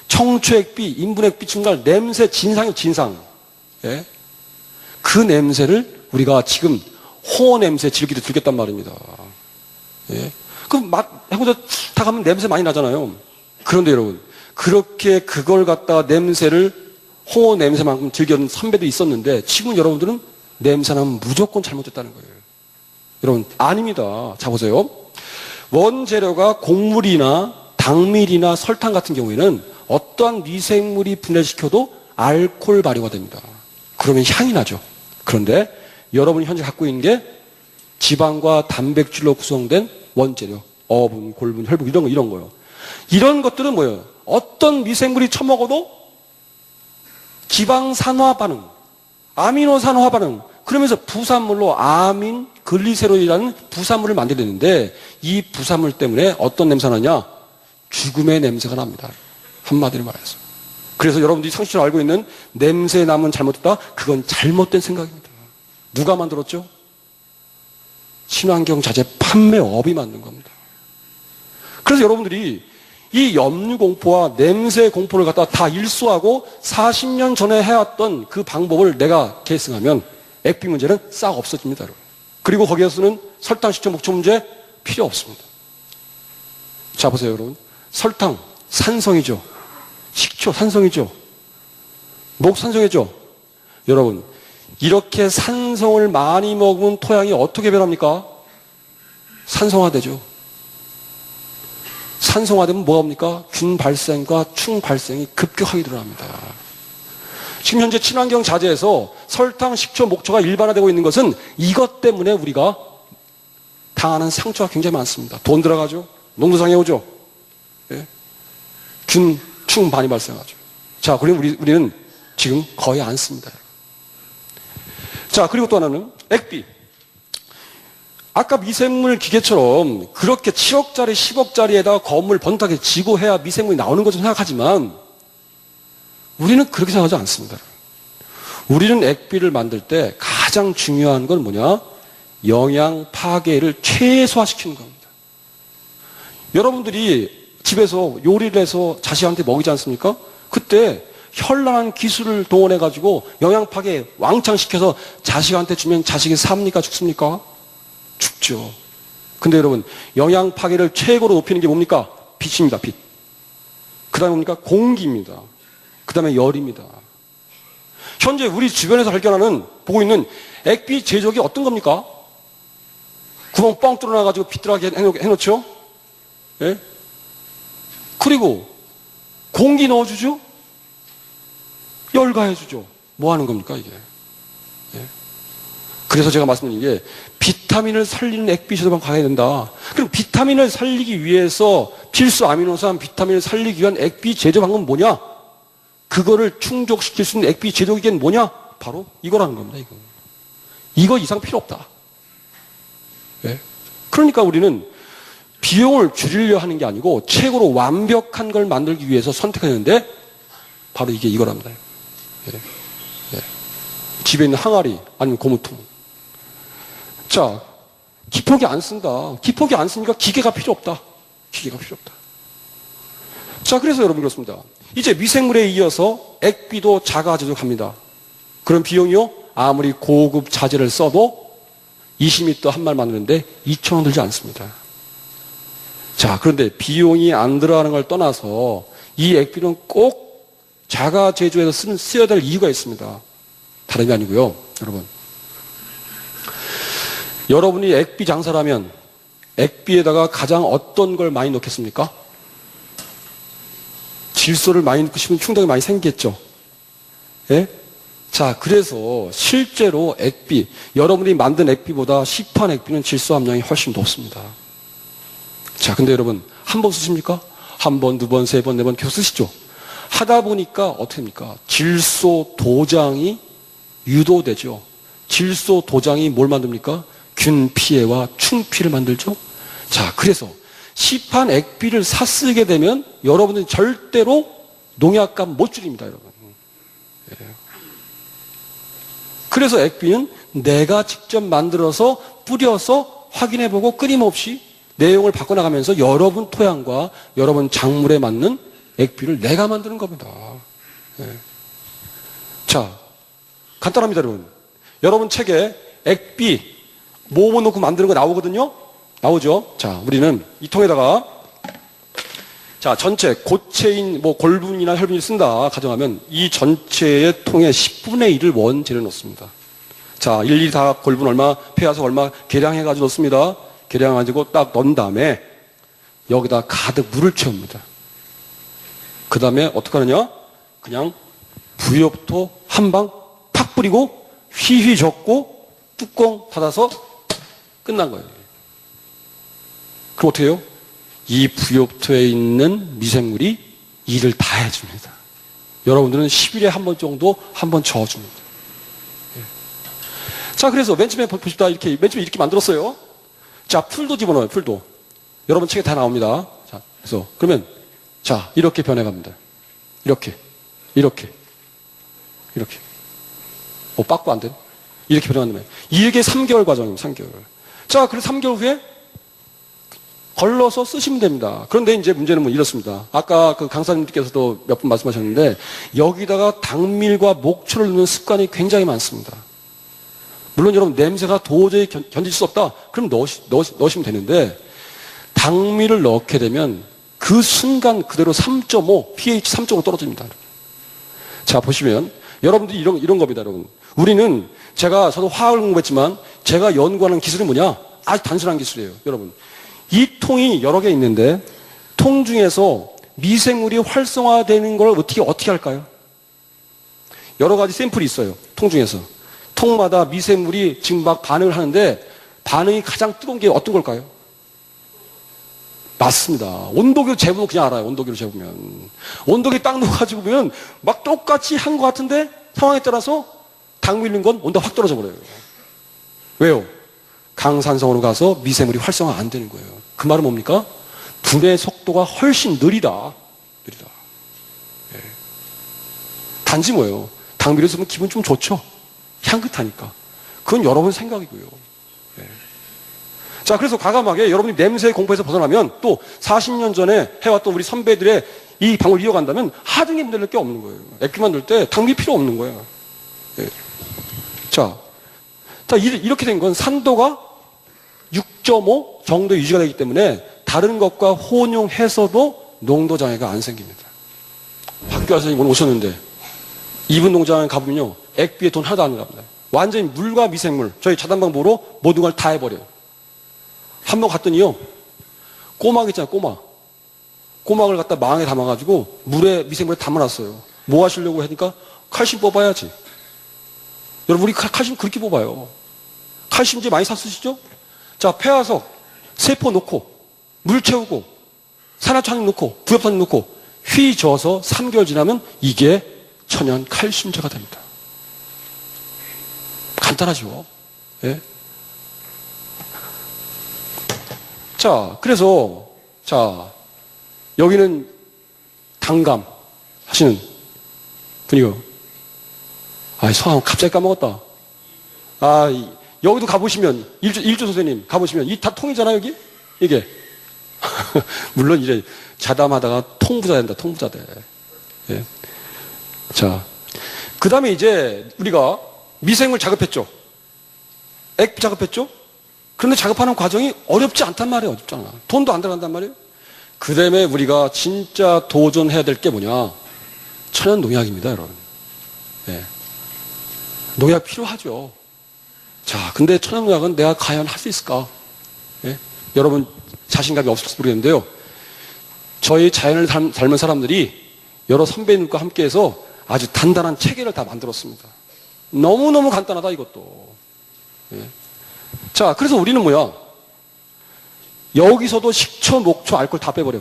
청초액비, 인분액비 증가할 냄새 진상이요, 진상. 예? 그 냄새를 우리가 지금 홍어 냄새 즐기듯 들겠단 말입니다. 예? 그럼 해보자 다 가면 냄새 많이 나잖아요. 그런데 여러분, 그렇게 그걸 갖다가 냄새를 홍어 냄새만큼 즐기는 선배도 있었는데 지금 여러분들은 냄새나면 무조건 잘못됐다는 거예요. 여러분, 아닙니다. 자, 보세요. 원재료가 곡물이나 당밀이나 설탕 같은 경우에는 어떠한 미생물이 분해시켜도 알코올 발효가 됩니다. 그러면 향이 나죠. 그런데 여러분이 현재 갖고 있는 게 지방과 단백질로 구성된 원재료, 어분, 골분, 혈분 이런 거요. 이런 것들은 뭐예요? 어떤 미생물이 처먹어도 지방산화 반응, 아미노산화 반응, 그러면서 부산물로 아민, 글리세롤이라는 부산물을 만들어내는데 이 부산물 때문에 어떤 냄새가 나냐? 죽음의 냄새가 납니다. 한마디로 말해서. 그래서 여러분들이 상식적으로 알고 있는 냄새 나면 잘못됐다? 그건 잘못된 생각입니다. 누가 만들었죠? 친환경 자재 판매업이 만든 겁니다. 그래서 여러분들이 이 염류 공포와 냄새 공포를 갖다 다 일소하고 40년 전에 해왔던 그 방법을 내가 계승하면 액비 문제는 싹 없어집니다. 여러분. 그리고 거기에서는 설탕, 식초, 목초 문제 필요 없습니다. 자 보세요 여러분. 설탕 산성이죠. 식초 산성이죠. 목 산성이죠. 여러분 이렇게 산성을 많이 먹으면 토양이 어떻게 변합니까? 산성화되죠. 산성화되면 뭐합니까? 균 발생과 충 발생이 급격하게 일어납니다. 지금 현재 친환경 자재에서 설탕, 식초, 목초가 일반화되고 있는 것은 이것 때문에 우리가 당하는 상처가 굉장히 많습니다. 돈 들어가죠. 농도상해 오죠. 예? 균, 충 많이 발생하죠. 자, 그리고 우리는 지금 거의 안 씁니다. 자, 그리고 또 하나는 액비. 아까 미생물 기계처럼 그렇게 7억짜리, 10억짜리에다가 건물 번듯하게 지고 해야 미생물이 나오는 것처럼 생각하지만 우리는 그렇게 생각하지 않습니다. 우리는 액비를 만들 때 가장 중요한 건 뭐냐? 영양 파괴를 최소화시키는 겁니다. 여러분들이 집에서 요리를 해서 자식한테 먹이지 않습니까? 그때 현란한 기술을 동원해가지고 영양 파괴 왕창 시켜서 자식한테 주면 자식이 삽니까? 죽습니까? 죽죠. 근데 여러분, 영양 파괴를 최고로 높이는 게 뭡니까? 빛입니다, 빛. 그 다음에 뭡니까? 공기입니다. 그 다음에 열입니다. 현재 우리 주변에서 발견하는, 보고 있는 액비 제조기 어떤 겁니까? 구멍 뻥 뚫어놔가지고 빛 들어가게 해놓죠? 예? 그리고 공기 넣어주죠? 열 가해주죠? 뭐 하는 겁니까, 이게? 예? 그래서 제가 말씀드린 게 비타민을 살리는 액비 제조만 가야 된다. 그럼 비타민을 살리기 위해서 필수 아미노산 비타민을 살리기 위한 액비 제조 방법은 뭐냐? 그거를 충족시킬 수 있는 액비 제조기계는 뭐냐? 바로 이거라는 겁니다. 이거 이상 필요 없다. 네? 그러니까 우리는 비용을 줄이려 하는 게 아니고 최고로 완벽한 걸 만들기 위해서 선택하는데 바로 이거랍니다. 네. 네. 집에 있는 항아리 아니면 고무통. 자, 기포기 안 쓴다. 기포기 안 쓰니까 기계가 필요 없다. 기계가 필요 없다. 자, 그래서 여러분 그렇습니다. 이제 미생물에 이어서 액비도 자가 제조합니다. 그런 비용이요? 아무리 고급 자재를 써도 20m 한 말 만드는데 2,000원 들지 않습니다. 자, 그런데 비용이 안 들어가는 걸 떠나서 이 액비는 꼭 자가 제조해서 쓰여야 될 이유가 있습니다. 다른 게 아니고요, 여러분. 여러분이 액비 장사라면 액비에다가 가장 어떤 걸 많이 넣겠습니까? 질소를 많이 넣고 싶으면 충동이 많이 생기겠죠. 예? 자, 그래서 실제로 액비, 여러분이 만든 액비보다 시판 액비는 질소 함량이 훨씬 높습니다. 자, 근데 여러분, 한 번 쓰십니까? 한 번, 두 번, 세 번, 네 번 계속 쓰시죠? 하다 보니까 어떻게 됩니까? 질소 도장이 유도되죠. 질소 도장이 뭘 만듭니까? 균 피해와 충피를 만들죠. 자, 그래서 시판 액비를 사 쓰게 되면 여러분은 절대로 농약값 못 줄입니다, 여러분. 예. 그래서 액비는 내가 직접 만들어서 뿌려서 확인해보고 끊임없이 내용을 바꿔나가면서 여러분 토양과 여러분 작물에 맞는 액비를 내가 만드는 겁니다. 예. 자, 간단합니다, 여러분. 여러분 책에 액비 뭐뭐 넣고 만드는 거 나오거든요? 나오죠? 자, 우리는 이 통에다가 자, 전체 고체인 뭐 골분이나 혈분을 쓴다 가정하면 이 전체의 통에 10분의 1을 원재료 넣습니다. 자, 일일이 다 골분 얼마, 폐화석 얼마 계량해가지고 넣습니다. 계량해가지고 딱 넣은 다음에 여기다 가득 물을 채웁니다. 그 다음에 어떻게 하느냐? 그냥 부엽토 한 방 팍 뿌리고 휘휘 젓고 뚜껑 닫아서 끝난 거예요. 그럼 어떻게 해요? 이 부엽토에 있는 미생물이 일을 다 해줍니다. 여러분들은 10일에 한 번 정도 한 번 저어줍니다. 예. 자, 그래서 맨 처음에 보십시다. 맨 처음에 이렇게 만들었어요. 자, 풀도 집어넣어요, 풀도. 여러분 책에 다 나옵니다. 자, 그래서, 그러면, 자, 이렇게 변해갑니다. 이렇게. 빠꾸 안 돼? 이렇게 변해간다면. 이게 3개월 과정입니다, 3개월. 자, 그래서 3개월 후에 걸러서 쓰시면 됩니다. 그런데 이제 문제는 뭐 이렇습니다. 아까 그 강사님께서도 몇 분 말씀하셨는데 여기다가 당밀과 목초를 넣는 습관이 굉장히 많습니다. 물론 여러분 냄새가 도저히 견딜 수 없다. 그럼 넣으시면 되는데 당밀을 넣게 되면 그 순간 그대로 3.5, pH 3.5 떨어집니다. 자, 보시면 여러분들이 이런 겁니다, 여러분. 우리는 저도 화학을 공부했지만 제가 연구하는 기술이 뭐냐? 아주 단순한 기술이에요, 여러분. 이 통이 여러 개 있는데 통 중에서 미생물이 활성화되는 걸 어떻게 할까요? 여러 가지 샘플이 있어요. 통 중에서. 통마다 미생물이 지금 막 반응을 하는데 반응이 가장 뜨거운 게 어떤 걸까요? 맞습니다. 온도계로 재보면 그냥 알아요. 온도계로 재보면. 온도계 딱 넣어가지고 보면 막 똑같이 한 것 같은데 상황에 따라서 당밀 넣은 건 온도가 확 떨어져 버려요. 왜요? 강산성으로 가서 미생물이 활성화 안 되는 거예요. 그 말은 뭡니까? 분해 속도가 훨씬 느리다. 예. 단지 뭐예요? 당밀을 쓰면 기분 좀 좋죠? 향긋하니까. 그건 여러분 생각이고요. 예. 자, 그래서 과감하게 여러분이 냄새 공포에서 벗어나면 또 40년 전에 해왔던 우리 선배들의 이 방법을 이어간다면 하등에 문제될 게 없는 거예요. 액기만 넣을 때 당밀 필요 없는 거예요. 예. 자, 이렇게 된 건 산도가 6.5 정도 유지가 되기 때문에 다른 것과 혼용해서도 농도 장애가 안 생깁니다. 박교화 선생님 오늘 오셨는데 이분 농장에 가보면요. 액비에 돈 하나도 안 나갑니다. 완전히 물과 미생물, 저희 자단방법으로 모든 걸 다 해버려요. 한 번 갔더니요. 꼬막 있잖아요, 꼬막. 꼬막을 갖다 망에 담아가지고 물에 미생물에 담아놨어요. 뭐 하시려고 하니까 칼슘 뽑아야지. 여러분, 우리 칼슘 그렇게 뽑아요. 칼슘제 많이 샀으시죠? 자, 폐화석, 세포 넣고, 물 채우고, 산화천육 넣고, 부엽산육 넣고, 휘저어서 3개월 지나면 이게 천연 칼슘제가 됩니다. 간단하죠? 예? 자, 그래서, 자, 여기는 당감 하시는 분이요. 성함 갑자기 까먹었다. 여기도 가보시면, 일조 선생님 가보시면, 이 다 통이잖아요, 여기? 이게. 물론 이제 자담하다가 통부자 된다, 통부자 돼. 예. 자, 그 다음에 이제 우리가 미생물 작업했죠. 액 작업했죠. 그런데 작업하는 과정이 어렵지 않단 말이에요. 어렵잖아. 돈도 안 들어간단 말이에요. 그 다음에 우리가 진짜 도전해야 될 게 뭐냐? 천연 농약입니다, 여러분. 예. 농약 필요하죠. 자, 근데 천연 농약은 내가 과연 할 수 있을까? 예? 여러분 자신감이 없을지 모르겠는데요. 저희 자연을 닮은 사람들이 여러 선배님과 함께해서 아주 단단한 체계를 다 만들었습니다. 너무너무 간단하다, 이것도. 예. 자, 그래서 우리는 뭐야? 여기서도 식초, 목초, 알코올 다 빼버려.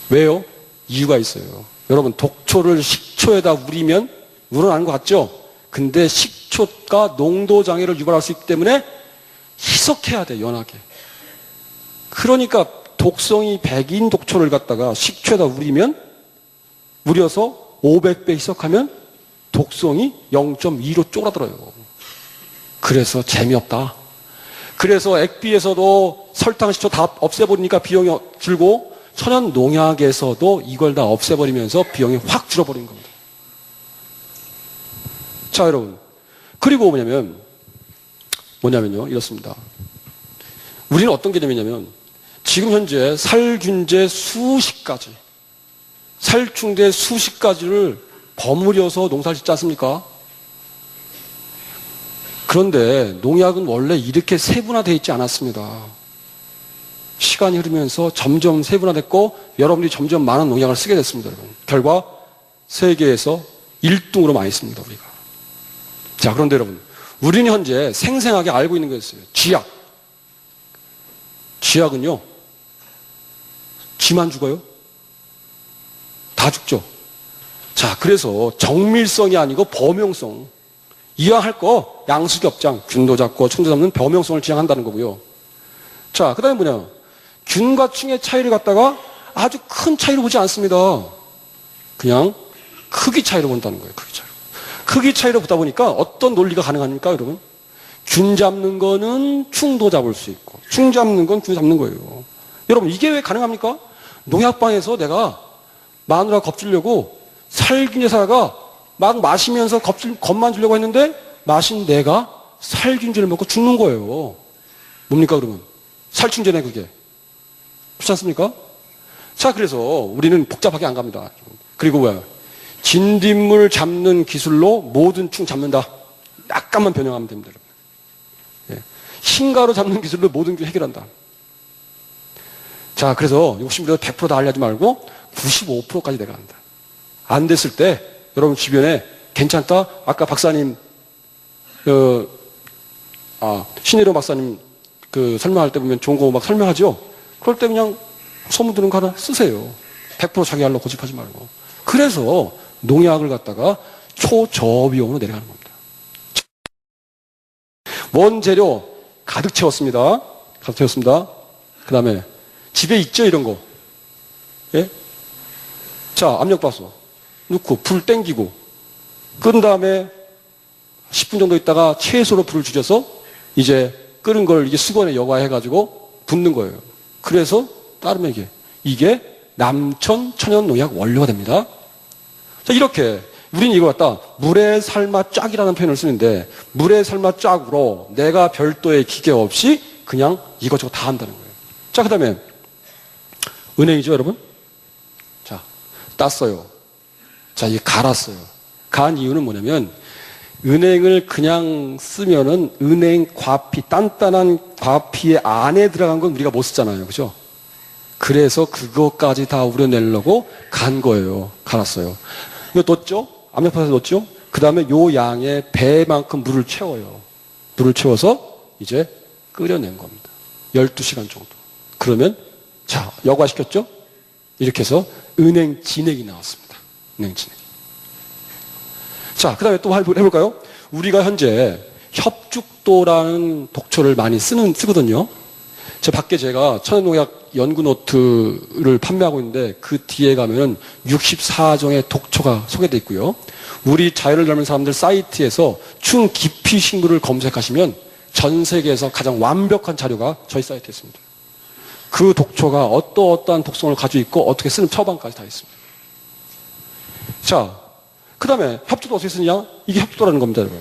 왜요? 이유가 있어요. 여러분, 독초를 식초에다 우리면 우러나는 것 같죠? 근데 식초가 농도장애를 유발할 수 있기 때문에 희석해야 돼, 연하게. 그러니까 독성이 100인 독초를 갖다가 식초에다 우려서 500배 희석하면 독성이 0.2로 쪼그라들어요. 그래서 재미없다. 그래서 액비에서도 설탕, 식초 다 없애버리니까 비용이 줄고 천연 농약에서도 이걸 다 없애버리면서 비용이 확 줄어버린 겁니다. 자, 여러분. 그리고 뭐냐면요. 이렇습니다. 우리는 어떤 개념이냐면 지금 현재 살균제 수십 가지, 살충제 수십 가지를 버무려서 농사를 짓지 않습니까? 그런데 농약은 원래 이렇게 세분화되어 있지 않았습니다. 시간이 흐르면서 점점 세분화됐고 여러분들이 점점 많은 농약을 쓰게 됐습니다. 여러분. 결과 세계에서 1등으로 많이 씁니다. 우리가. 자, 그런데 여러분, 우리는 현재 생생하게 알고 있는 게 있어요. 쥐약. 쥐약은요, 쥐만 죽어요? 다 죽죠. 자, 그래서 정밀성이 아니고 범용성. 이왕 할 거 양수겹장, 균도 잡고 충도 잡는 범용성을 지향한다는 거고요. 자, 그 다음에 뭐냐? 균과 충의 차이를 갖다가 아주 큰 차이로 보지 않습니다. 그냥 크기 차이로 본다는 거예요. 크기 차이로. 크기 차이로 보다 보니까 어떤 논리가 가능합니까, 여러분? 균 잡는 거는 충도 잡을 수 있고, 충 잡는 건 균 잡는 거예요. 여러분, 이게 왜 가능합니까? 농약방에서 내가 마누라 겁주려고 살균제 사다가 막 마시면서 겁만 주려고 했는데 마신 내가 살균제를 먹고 죽는 거예요. 뭡니까, 그러면? 살충제네, 그게. 그렇지 않습니까? 자, 그래서 우리는 복잡하게 안 갑니다. 그리고 뭐야? 진딧물 잡는 기술로 모든 충 잡는다. 약간만 변형하면 됩니다, 여러분. 예. 흰가루 잡는 기술로 모든 균 해결한다. 자, 그래서 욕심부려 100% 다 하려지 말고 95%까지 내려간다. 안 됐을 때 여러분 주변에 괜찮다? 아까 박사님, 신혜로 박사님 설명할 때 보면 좋은 거 막 설명하죠? 그럴 때 그냥 소문 드는 거 하나 쓰세요. 100% 자기 할로 고집하지 말고. 그래서 농약을 갖다가 초저비용으로 내려가는 겁니다. 원재료 가득 채웠습니다. 가득 채웠습니다. 그 다음에 집에 있죠, 이런 거. 예? 자, 압력밥솥 넣고 불 땡기고 끈 다음에 10분 정도 있다가 최소로 불을 줄여서 이제 끓은 걸 이게 수건에 여과해가지고 붓는 거예요. 그래서 따르면 이게 남천 천연 농약 원료가 됩니다. 자, 이렇게 우리는 이거 갖다 물에 삶아 쫙이라는 표현을 쓰는데 물에 삶아 쫙으로 내가 별도의 기계 없이 그냥 이것저것 다 한다는 거예요. 자, 그 다음에 은행이죠, 여러분? 자, 땄어요. 자, 이게 갈았어요. 간 이유는 뭐냐면 은행을 그냥 쓰면은 은행 과피, 단단한 과피의 안에 들어간 건 우리가 못 쓰잖아요. 그죠? 그래서 그것까지 다 우려내려고 간 거예요. 갈았어요. 이거 넣었죠? 압력밥솥에 넣었죠? 그 다음에 요 양의 배만큼 물을 채워요. 물을 채워서 이제 끓여낸 겁니다. 12시간 정도. 그러면, 자, 여과시켰죠? 이렇게 해서 은행 진액이 나왔습니다. 은행 진액. 자, 그 다음에 또 해볼까요? 우리가 현재 협죽도라는 독초를 많이 쓰거든요. 제 밖에 제가 천연농약 연구 노트를 판매하고 있는데 그 뒤에 가면은 64종의 독초가 소개되어 있고요. 우리 자연을 닮은 사람들 사이트에서 충 기피 식물을 검색하시면 전 세계에서 가장 완벽한 자료가 저희 사이트에 있습니다. 그 독초가 어떠한 독성을 가지고 있고 어떻게 쓰는 처방까지 다 있습니다. 자, 그 다음에 협주도 어떻게 쓰느냐? 이게 협주도라는 겁니다, 여러분.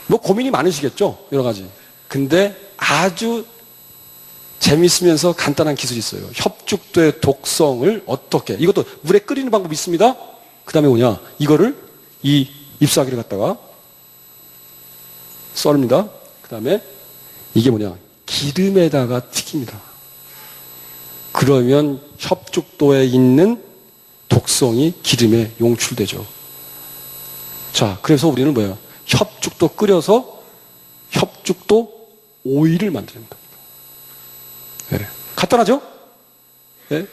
뭐 고민이 많으시겠죠? 여러 가지. 근데 아주 재미있으면서 간단한 기술이 있어요. 협죽도의 독성을 어떻게, 이것도 물에 끓이는 방법이 있습니다. 그 다음에 뭐냐, 이거를 이 잎사귀를 갖다가 썰입니다. 그 다음에 이게 뭐냐, 기름에다가 튀깁니다. 그러면 협죽도에 있는 독성이 기름에 용출되죠. 자, 그래서 우리는 뭐야, 협죽도 끓여서 협죽도 오일을 만듭니다. 네. 간단하죠? 네.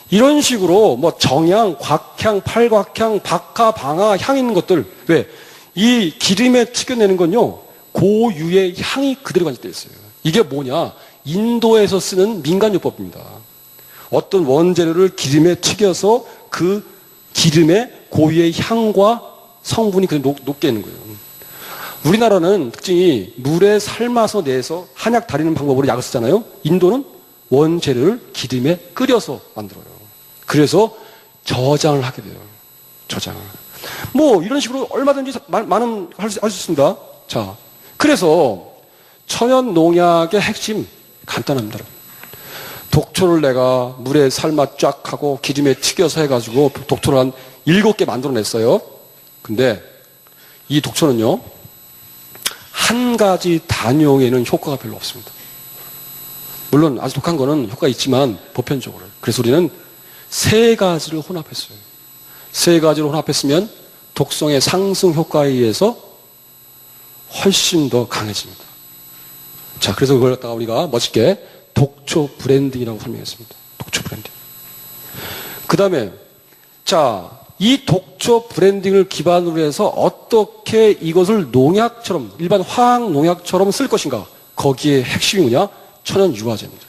이런 식으로 뭐 정향, 곽향, 팔곽향, 박하, 방하, 향 있는 것들, 왜? 이 기름에 튀겨내는 건요, 고유의 향이 그대로 간직되어 있어요. 이게 뭐냐? 인도에서 쓰는 민간요법입니다. 어떤 원재료를 기름에 튀겨서 그 기름에 고유의 향과 성분이 그대로 녹게 있는 거예요. 우리나라는 특징이 물에 삶아서 내서 한약 다리는 방법으로 약을 쓰잖아요. 인도는 원재료를 기름에 끓여서 만들어요. 그래서 저장을 하게 돼요. 저장을. 뭐 이런 식으로 얼마든지 많은 할 수 있습니다. 자, 그래서 천연 농약의 핵심 간단합니다. 독초를 내가 물에 삶아 쫙 하고 기름에 튀겨서 해가지고 독초를 한 7개 만들어냈어요. 근데 이 독초는요, 한 가지 단용에는 효과가 별로 없습니다. 물론 아주 독한 거는 효과가 있지만 보편적으로. 그래서 우리는 3가지를 혼합했어요. 3가지를 혼합했으면 독성의 상승 효과에 의해서 훨씬 더 강해집니다. 자, 그래서 그걸 갖다가 우리가 멋있게 독초 브랜딩이라고 설명했습니다. 독초 브랜딩. 그 다음에, 자, 이 독초 브랜딩을 기반으로 해서 어떻게 이것을 농약처럼, 일반 화학 농약처럼 쓸 것인가? 거기에 핵심이 뭐냐? 천연 유화제입니다.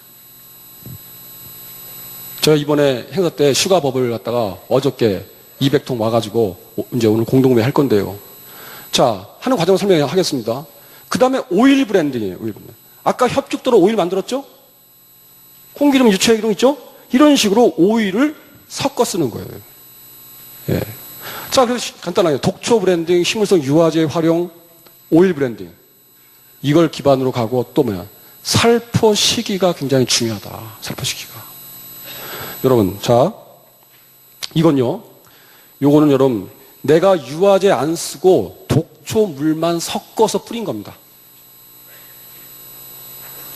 제가 이번에 행사 때 슈가버블 갖다가 어저께 200통 와가지고 이제 오늘 공동구매 할 건데요. 자, 하는 과정을 설명하겠습니다. 그 다음에 오일 브랜딩이에요, 오일 브랜딩. 아까 협죽도로 오일 만들었죠? 콩기름, 유채기름 있죠? 이런 식으로 오일을 섞어 쓰는 거예요. 예. 자, 그래서 간단하게 독초 브랜딩, 식물성 유화제 활용, 오일 브랜딩. 이걸 기반으로 가고 또 뭐야? 살포 시기가 굉장히 중요하다. 살포 시기가. 여러분, 자, 이건요. 요거는 여러분, 내가 유화제 안 쓰고 독초 물만 섞어서 뿌린 겁니다.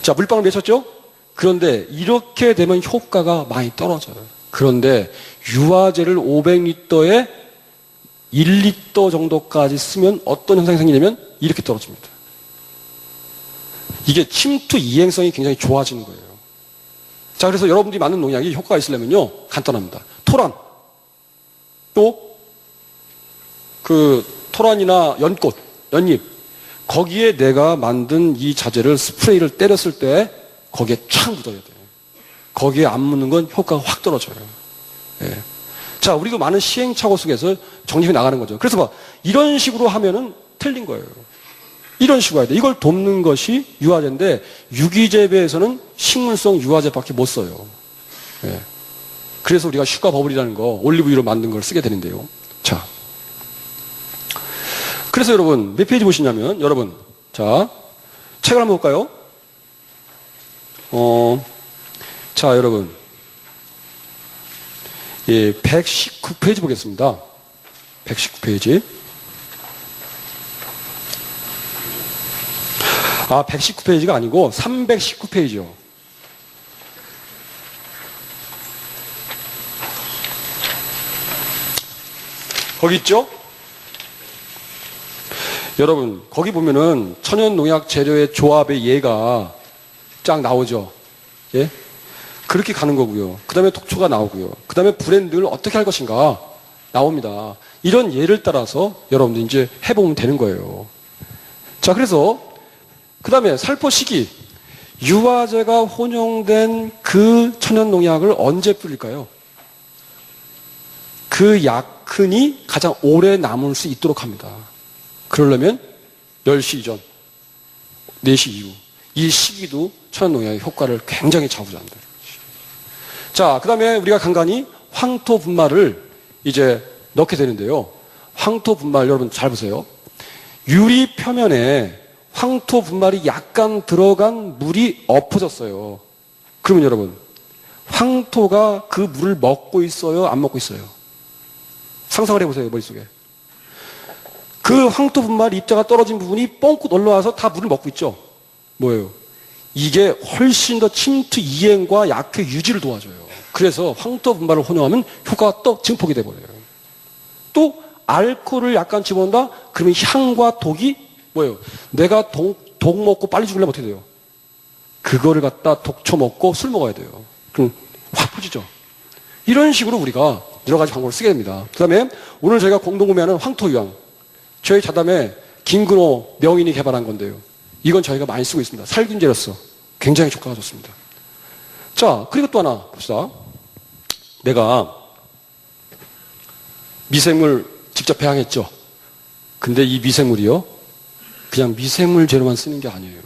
자, 물방울 맺혔죠? 그런데 이렇게 되면 효과가 많이 떨어져요. 그런데 유화제를 500리터에 1리터 정도까지 쓰면 어떤 현상이 생기냐면 이렇게 떨어집니다. 이게 침투 이행성이 굉장히 좋아지는 거예요. 자, 그래서 여러분들이 맞는 농약이 효과가 있으려면요, 간단합니다. 토란, 또 그 토란이나 연꽃, 연잎, 거기에 내가 만든 이 자재를 스프레이를 때렸을 때 거기에 촥 묻어야 돼요. 거기에 안 묻는 건 효과가 확 떨어져요. 예. 자, 우리도 많은 시행착오 속에서 정립해 나가는 거죠. 그래서 봐, 이런 식으로 하면은 틀린 거예요. 이런 식으로 해야 돼. 이걸 돕는 것이 유화제인데 유기재배에서는 식물성 유화제밖에 못 써요. 예. 그래서 우리가 슈가버블이라는 거, 올리브유로 만든 걸 쓰게 되는데요. 자, 그래서 여러분 몇 페이지 보시냐면, 여러분, 자, 책을 한번 볼까요? 자, 여러분, 예, 119페이지 보겠습니다. 119페이지. 아, 119페이지가 아니고 319페이지요. 거기 있죠? 여러분, 거기 보면은 천연 농약 재료의 조합의 예가 쫙 나오죠. 예? 그렇게 가는 거고요. 그 다음에 독초가 나오고요. 그 다음에 브랜딩을 어떻게 할 것인가 나옵니다. 이런 예를 따라서 여러분들 이제 해보면 되는 거예요. 자, 그래서 그 다음에 살포 시기. 유화제가 혼용된 그 천연 농약을 언제 뿌릴까요? 그 약흔이 가장 오래 남을 수 있도록 합니다. 그러려면 10시 이전, 4시 이후. 이 시기도 천연 농약의 효과를 굉장히 좌우합니다. 자, 그 다음에 우리가 간간히 황토 분말을 이제 넣게 되는데요. 황토 분말 여러분 잘 보세요. 유리 표면에 황토 분말이 약간 들어간 물이 엎어졌어요. 그러면 여러분, 황토가 그 물을 먹고 있어요? 안 먹고 있어요? 상상을 해보세요, 머릿속에. 그 황토 분말 입자가 떨어진 부분이 뻥긋 올라와서 다 물을 먹고 있죠? 뭐예요? 이게 훨씬 더 침투 이행과 약효 유지를 도와줘요. 그래서 황토 분말을 혼용하면 효과가 또 증폭이 돼버려요. 또 알코올을 약간 집어넣는다? 그러면 향과 독이 뭐예요? 내가 독 먹고 빨리 죽으려면 어떻게 돼요? 그거를 갖다 독초 먹고 술 먹어야 돼요. 그럼 확 퍼지죠. 이런 식으로 우리가 여러 가지 방법을 쓰게 됩니다. 그 다음에 오늘 저희가 공동 구매하는 황토유황. 저희 자담에 김근호 명인이 개발한 건데요. 이건 저희가 많이 쓰고 있습니다. 살균제로서 굉장히 효과가 좋습니다. 자, 그리고 또 하나 봅시다. 내가 미생물 직접 배양했죠. 근데 이 미생물이요, 그냥 미생물 재료만 쓰는 게 아니에요.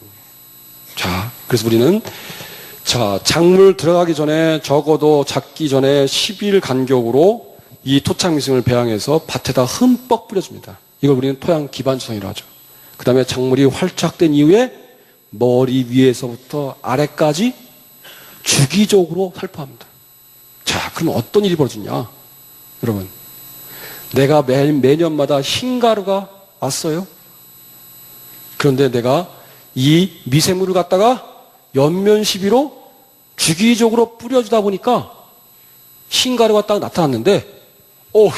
자, 그래서 우리는 자, 작물 들어가기 전에 적어도 작기 전에 10일 간격으로 이 토착 미생물을 배양해서 밭에다 흠뻑 뿌려줍니다. 이걸 우리는 토양 기반 조성이라고 하죠. 그 다음에 작물이 활착된 이후에 머리 위에서부터 아래까지 주기적으로 살포합니다. 자, 그럼 어떤 일이 벌어지냐? 여러분, 내가 매년마다 흰가루가 왔어요. 그런데 내가 이 미생물을 갖다가 연면 시비로 주기적으로 뿌려주다 보니까 흰가루가 딱 나타났는데, 어휴,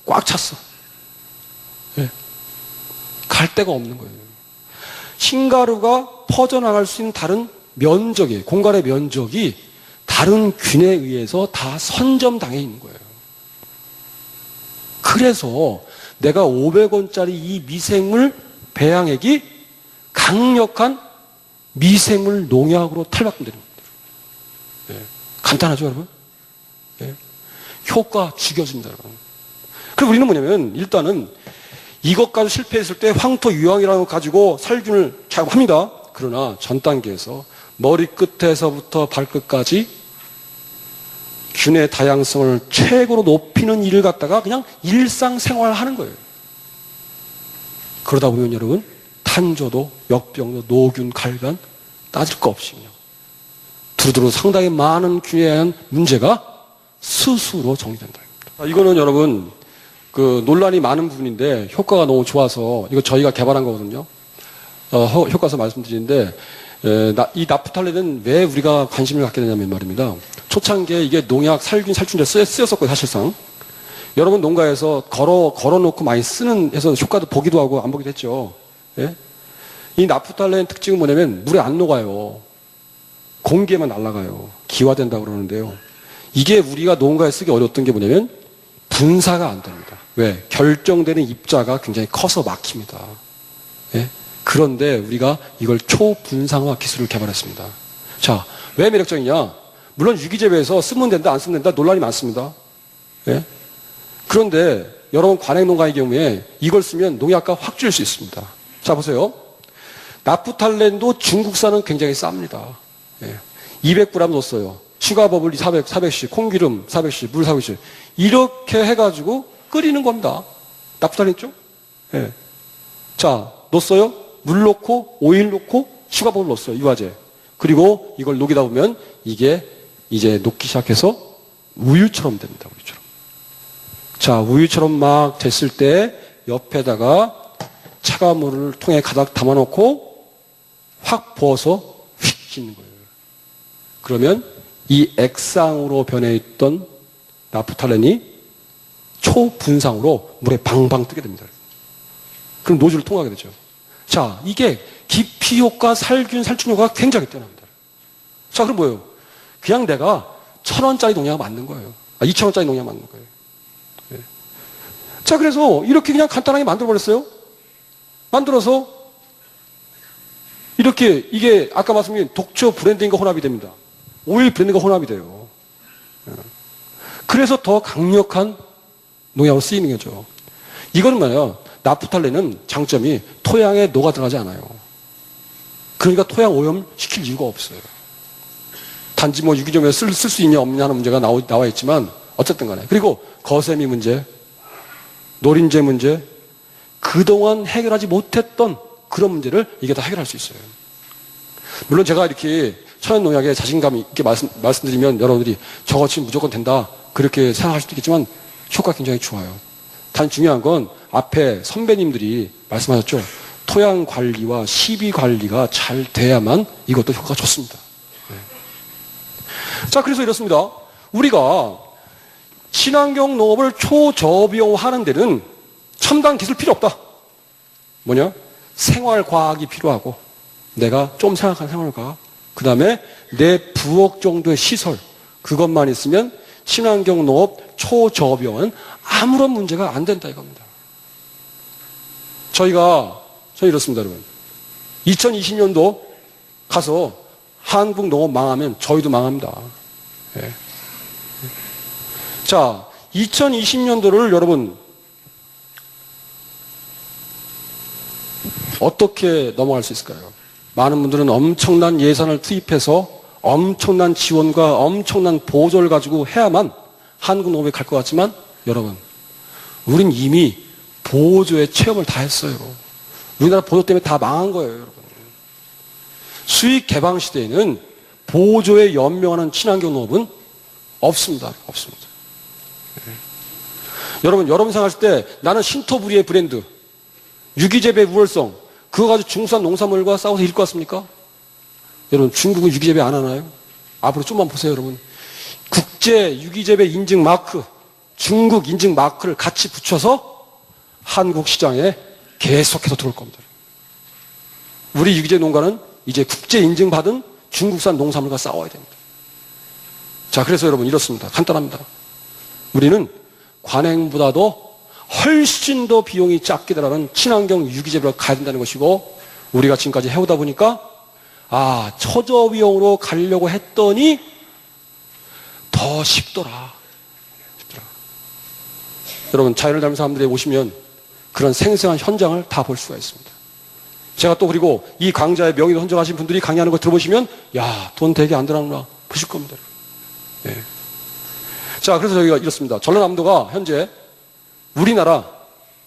꽉 찼어. 네. 갈 데가 없는 거예요. 흰가루가 퍼져나갈 수 있는 다른 면적이, 공간의 면적이 다른 균에 의해서 다 선점당해 있는 거예요. 그래서 내가 500원짜리 이 미생물 배양액이 강력한 미생물 농약으로 탈바꿈되는 겁니다. 예. 간단하죠, 여러분? 예. 효과 죽여줍니다, 여러분. 그리고 우리는 뭐냐면, 일단은 이것 가지고 실패했을 때 황토 유황이라는 거 가지고 살균을 작업합니다. 그러나 전 단계에서 머리끝에서부터 발끝까지 균의 다양성을 최고로 높이는 일을 갖다가 그냥 일상생활 하는 거예요. 그러다 보면 여러분, 탄저도, 역병도, 노균, 갈변 따질 거 없이 그냥 두루두루 상당히 많은 균에 대한 문제가 스스로 정리된다. 이거는 여러분, 그 논란이 많은 부분인데 효과가 너무 좋아서 이거 저희가 개발한 거거든요. 효과서 말씀드리는데, 이 나프탈렌은 왜 우리가 관심을 갖게 되냐면 말입니다. 초창기에 이게 농약, 살균, 살충제 쓰였었고요, 사실상. 여러분 농가에서 걸어놓고 많이 쓰는 해서 효과도 보기도 하고 안 보기도 했죠. 예? 이 나프탈렌 특징은 뭐냐면 물에 안 녹아요. 공기에만 날아가요. 기화된다고 그러는데요. 이게 우리가 농가에 쓰기 어려웠던 게 뭐냐면 분사가 안 됩니다. 왜? 결정되는 입자가 굉장히 커서 막힙니다. 예? 그런데 우리가 이걸 초분상화 기술을 개발했습니다. 자, 왜 매력적이냐? 물론 유기재배에서 쓰면 된다, 안 쓰면 된다 논란이 많습니다. 예? 그런데 여러분 관행농가의 경우에 이걸 쓰면 농약가 확 줄일 수 있습니다. 자, 보세요. 나프탈렌도 중국산은 굉장히 쌉니다. 예. 200g 넣었어요. 슈가버블 400cc, 콩기름 400cc, 물 400cc. 이렇게 해가지고 끓이는 겁니다. 나프탈렌 있죠? 예. 자, 넣었어요. 물 넣고, 오일 넣고, 슈가버블 넣었어요. 유화제. 그리고 이걸 녹이다 보면 이게 이제 녹기 시작해서 우유처럼 됩니다. 우유처럼. 자, 우유처럼 막 됐을 때 옆에다가 차가운 물을 통에 가득 담아놓고 확 부어서 휙 씻는 거예요. 그러면 이 액상으로 변해있던 나프탈렌이 초분상으로 물에 방방 뜨게 됩니다. 그럼 노즐을 통하게 되죠. 자, 이게 기피 효과, 살균, 살충 효과가 굉장히 뛰어납니다. 자, 그럼 뭐예요? 그냥 내가 1,000원짜리 농약을 만든 거예요. 2,000원짜리 농약 만든 거예요. 네. 자, 그래서 이렇게 그냥 간단하게 만들어버렸어요. 만들어서 이렇게 이게 아까 말씀드린 독초 브랜딩과 혼합이 됩니다. 오일 브랜딩과 혼합이 돼요. 그래서 더 강력한 농약으로 쓰이는 거죠. 이거는 뭐예요? 나프탈렌은 장점이 토양에 녹아 들어가지 않아요. 그러니까 토양 오염 시킬 이유가 없어요. 단지 뭐 유기점에 쓸 수 있냐 없냐 하는 문제가 나와 있지만 어쨌든 간에. 그리고 거세미 문제, 노린재 문제, 그동안 해결하지 못했던 그런 문제를 이게 다 해결할 수 있어요. 물론 제가 이렇게 천연농약에 자신감 있게 말씀드리면 여러분들이 저거 지금 무조건 된다 그렇게 생각할 수도 있겠지만 효과가 굉장히 좋아요. 단 중요한 건 앞에 선배님들이 말씀하셨죠. 토양 관리와 시비 관리가 잘 돼야만 이것도 효과가 좋습니다. 네. 자, 그래서 이렇습니다. 우리가 친환경 농업을 초저비용화하는 데는 첨단 기술 필요 없다. 뭐냐? 생활과학이 필요하고 내가 좀 생각한 생활과학, 그 다음에 내 부엌 정도의 시설, 그것만 있으면 친환경 농업 초저비용은 아무런 문제가 안 된다 이겁니다. 저희 이렇습니다, 여러분. 2020년도 가서 한국 농업 망하면 저희도 망합니다. 예. 자, 2020년도를 여러분 어떻게 넘어갈 수 있을까요? 많은 분들은 엄청난 예산을 투입해서 엄청난 지원과 엄청난 보조를 가지고 해야만 한국 농업에 갈 것 같지만 여러분, 우린 이미 보조의 체험을 다 했어요. 우리나라 보조 때문에 다 망한 거예요, 여러분. 수익 개방 시대에는 보조에 연명하는 친환경 농업은 없습니다. 없습니다. 네. 여러분 생각하실 때 나는 신토부리의 브랜드, 유기재배 우월성, 그거 가지고 중국산 농산물과 싸워서 이길 것 같습니까? 여러분, 중국은 유기재배 안 하나요? 앞으로 좀만 보세요, 여러분. 국제 유기재배 인증 마크, 중국 인증 마크를 같이 붙여서 한국 시장에 계속해서 들어올 겁니다. 우리 유기재 농가는 이제 국제 인증받은 중국산 농산물과 싸워야 됩니다. 자, 그래서 여러분 이렇습니다. 간단합니다. 우리는 관행보다도 훨씬 더 비용이 작게 들어가는 친환경 유기재배로 가야 된다는 것이고, 우리가 지금까지 해오다 보니까 초저비용으로 가려고 했더니 더 쉽더라. 여러분, 자연을 닮은 사람들이 오시면 그런 생생한 현장을 다 볼 수가 있습니다. 제가 또 그리고 이 강좌에 명의로 선정하신 분들이 강의하는 거 들어보시면 돈 되게 안 들어가구나 보실 겁니다. 네. 자, 그래서 저희가 이렇습니다. 전라남도가 현재 우리나라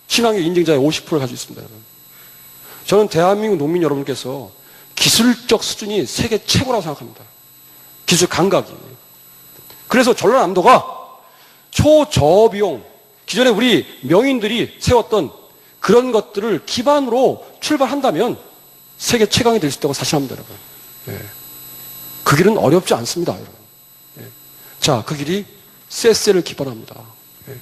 친환경 인증자의 50%를 가지고 있습니다. 여러분. 저는 대한민국 농민 여러분께서 기술적 수준이 세계 최고라고 생각합니다. 기술 감각이. 그래서 전라남도가 초저비용, 기존에 우리 명인들이 세웠던 그런 것들을 기반으로 출발한다면 세계 최강이 될 수 있다고 사실합니다, 여러분. 네. 그 길은 어렵지 않습니다, 여러분. 네. 자, 그 길이 쎄쎄를 기반합니다. 네.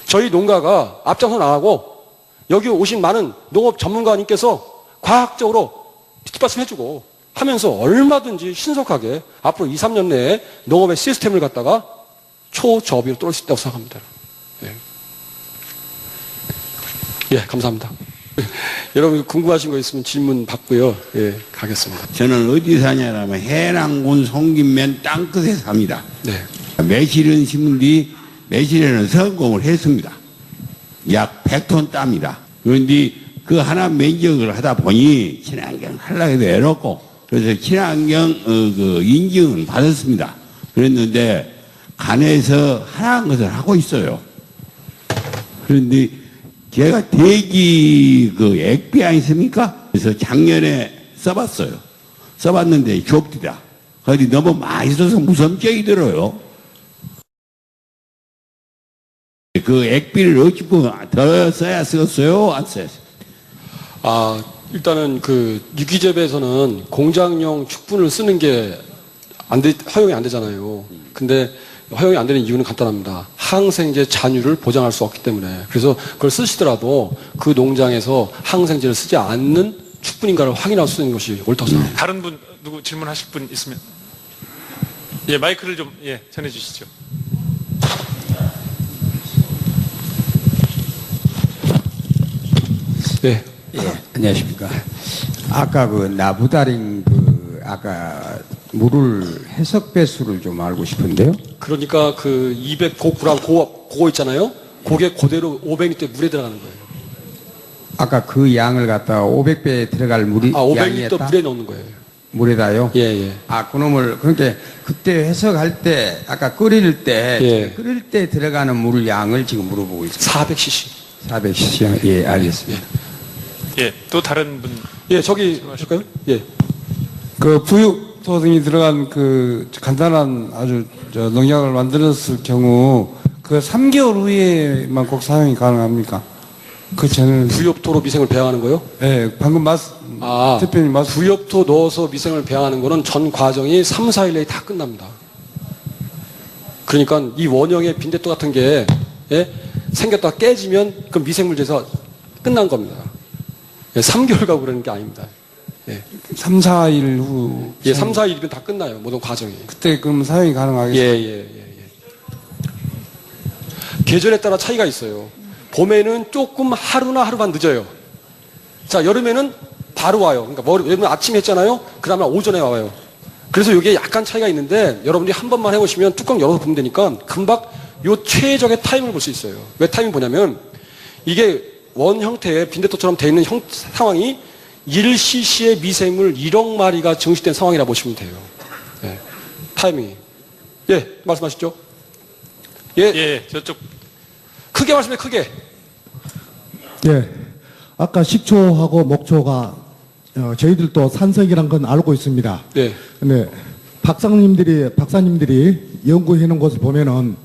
저희 농가가 앞장서 나가고 여기 오신 많은 농업 전문가님께서 과학적으로 뒷받침해주고 하면서 얼마든지 신속하게 앞으로 2, 3년 내에 농업의 시스템을 갖다가 초저비로 뚫을 수 있다고 생각합니다. 네. 예, 감사합니다. 여러분 궁금하신 거 있으면 질문 받고요. 예, 가겠습니다. 저는 어디 사냐라면 해남군 송김면 땅끝에 삽니다. 네. 매실은 심은 뒤 매실에는 성공을 했습니다. 약 100톤 땁니다. 그런데 그 하나 면적을 하다 보니 친환경 하려고 해도 애롭고, 그래서 친환경 그 인증은 받았습니다. 그랬는데 간에서 하나한 것을 하고 있어요. 그런데 제가 대기 그 액비 아니습니까? 그래서 작년에 써봤어요. 써봤는데 좁디다. 거기 너무 많이 써서 무섭게 들어요. 그 액비를 어찌 보면 더 써야 썼어요? 안 써야 썼어요? 일단은 그 유기재배에서는 공장용 축분을 쓰는 게 허용이 안 되잖아요. 근데 허용이 안 되는 이유는 간단합니다. 항생제 잔유를 보장할 수 없기 때문에. 그래서 그걸 쓰시더라도 그 농장에서 항생제를 쓰지 않는 축분인가를 확인할 수 있는 것이 옳다고 생각합니다. 다른 분 누구 질문하실 분 있으면 예, 마이크를 좀 전해 주시죠. 네. 예, 안녕하십니까. 아까 그 나부다린 아까 물을 해석 배수를 좀 알고 싶은데요. 그러니까 그 200고구랑 그거 있잖아요. 그게 그대로 500리터 물에 들어가는 거예요. 아까 그 양을 갖다가 500배에 들어갈 물이 500리터 양이었다? 물에 넣는 거예요. 물에다요? 예, 예. 아, 그놈을, 그러니까 그때 해석할 때, 아까 끓일 때, 예. 끓일 때 들어가는 물 양을 지금 물어보고 있습니다. 400cc. 400cc. 예, 알겠습니다. 예, 또 다른 분. 예, 저기 하실까요? 예. 그 부육토 등이 들어간 그 간단한 아주 농약을 만들었을 경우 그 3개월 후에만 꼭 사용이 가능합니까? 그 전에 부엽토로 미생을 배양하는 거요? 예, 방금 대표님 말씀 부엽토 넣어서 미생을 배양하는 거는 전 과정이 3, 4일 내에 다 끝납니다. 그러니까 이 원형의 빈대토 같은 게 예? 생겼다가 깨지면 그 미생물제에서 끝난 겁니다. 예, 3개월 가고 그러는 게 아닙니다. 예, 3, 4일 후 예 3, 4일이면 다 끝나요. 모든 과정이. 그때 그럼 사용이 예, 가능하겠습니까? 예, 예, 예. 계절에 따라 차이가 있어요. 봄에는 조금 하루나 하루 반 늦어요. 자, 여름에는 바로 와요. 그러니까 여러분 아침에 했잖아요. 그 다음에 오전에 와요. 그래서 이게 약간 차이가 있는데 여러분들이 한 번만 해보시면 뚜껑 열어서 보면 되니까 금방 요 최적의 타임을 볼 수 있어요. 왜 타임이 뭐냐면 이게 원 형태의 빈대토처럼 되어 있는 상황이 1cc의 미생물 1억 마리가 증식된 상황이라 보시면 돼요. 예, 타이밍이. 예, 말씀하시죠. 예, 예, 저쪽. 크게 말씀해, 크게. 예. 아까 식초하고 목초가 저희들도 산성이란 건 알고 있습니다. 네. 근데 박사님들이 연구해 놓은 것을 보면은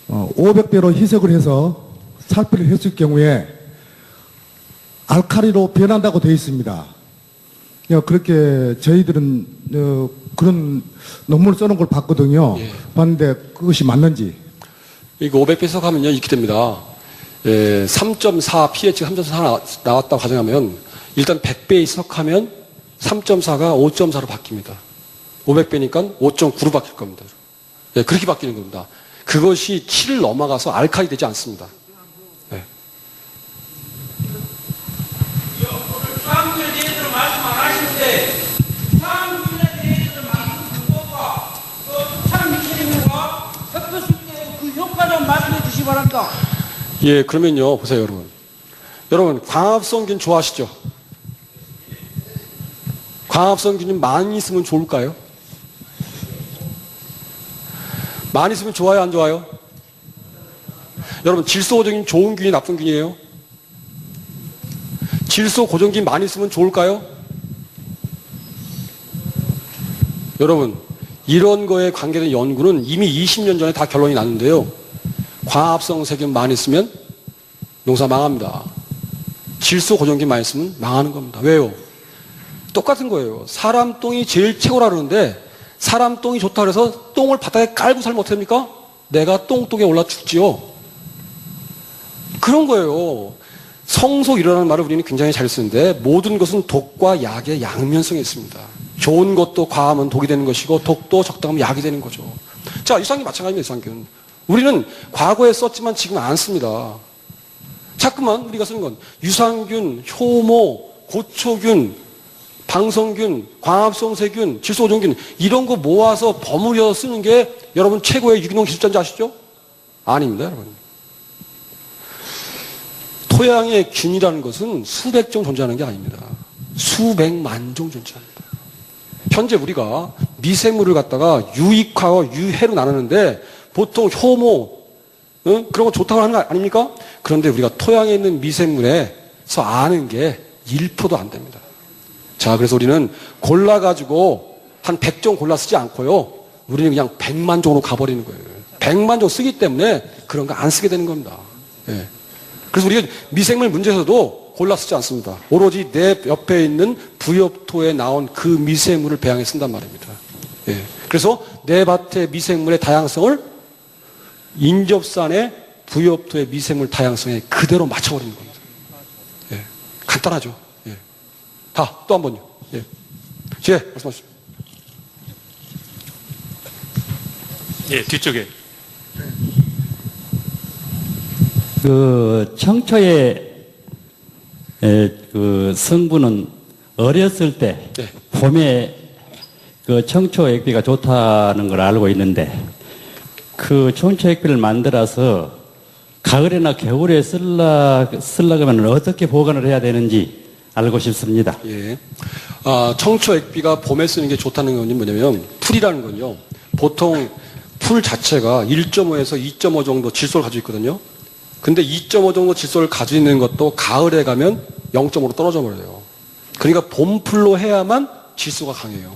500배로 희석을 해서 살포를 했을 경우에 알카리로 변한다고 되어 있습니다. 그렇게 저희들은 그런 논문을 써놓은 걸 봤거든요. 예. 봤는데 그것이 맞는지. 이거 500배 해석하면요, 이렇게 됩니다. 예, 3.4, pH가 3.4 나왔다고 가정하면, 일단 100배 해석하면 3.4가 5.4로 바뀝니다. 500배니까 5.9로 바뀔 겁니다. 예, 그렇게 바뀌는 겁니다. 그것이 7을 넘어가서 알칼리 되지 않습니다. 예. 사람들에 대해서 말씀 안 하시는데 사람들에 대해서 만든 방법과 또 참 미션과 섞었을 때 그 효과 좀 말씀해 주시기 바랍니다. 예, 그러면요, 보세요, 여러분. 여러분, 광합성균 좋아하시죠? 광합성균이 많이 있으면 좋을까요? 많이 있으면 좋아요, 안 좋아요? 여러분, 질소고정균 좋은 균이 나쁜 균이에요? 질소고정균 많이 있으면 좋을까요? 여러분, 이런 거에 관계된 연구는 이미 20년 전에 다 결론이 났는데요. 광합성 세균 많이 있으면 농사 망합니다. 질소고정균 많이 있으면 망하는 겁니다. 왜요? 똑같은 거예요. 사람 똥이 제일 최고라 그러는데 사람 똥이 좋다 그래서 똥을 바닥에 깔고 살면 어떻게 됩니까? 내가 똥독에 올라 죽지요. 그런 거예요. 성속이라는 말을 우리는 굉장히 잘 쓰는데 모든 것은 독과 약의 양면성이 있습니다. 좋은 것도 과하면 독이 되는 것이고 독도 적당하면 약이 되는 거죠. 자, 유산균 마찬가지입니다. 유산균. 우리는 과거에 썼지만 지금 안 씁니다. 자꾸만 우리가 쓰는 건 유산균, 효모, 고초균, 방성균, 광합성세균, 질소고정균 이런 거 모아서 버무려 쓰는 게 여러분 최고의 유기농 기술자인지 아시죠? 아닙니다, 여러분. 토양의 균이라는 것은 수백 종 존재하는 게 아닙니다. 수백만 종 존재합니다. 현재 우리가 미생물을 갖다가 유익화와 유해로 나누는데 보통 효모 그런 거 좋다고 하는 거 아닙니까? 그런데 우리가 토양에 있는 미생물에서 아는 게 1%도 안 됩니다. 자, 그래서 우리는 골라가지고 한 100종 골라 쓰지 않고요. 우리는 그냥 100만 종으로 가버리는 거예요. 100만 종 쓰기 때문에 그런 거 안 쓰게 되는 겁니다. 예. 그래서 우리가 미생물 문제에서도 골라 쓰지 않습니다. 오로지 내 옆에 있는 부엽토에 나온 그 미생물을 배양해 쓴단 말입니다. 예. 그래서 내 밭의 미생물의 다양성을 인접산의 부엽토의 미생물 다양성에 그대로 맞춰버리는 겁니다. 예. 간단하죠. 예. 또 한 번요. 예. 말씀하시죠. 예, 뒤쪽에. 그 청초의 그 성분은 어렸을 때 네. 봄에 그 청초 액비가 좋다는 걸 알고 있는데 그 청초 액비를 만들어서 가을이나 겨울에 쓰려면 어떻게 보관을 해야 되는지 알고 싶습니다. 예. 청초 액비가 봄에 쓰는 게 좋다는 건 뭐냐면 풀이라는 건요. 보통 풀 자체가 1.5에서 2.5 정도 질소를 가지고 있거든요. 근데 2.5 정도 질소를 가지고 있는 것도 가을에 가면 0.5로 떨어져 버려요. 그러니까 봄풀로 해야만 질소가 강해요.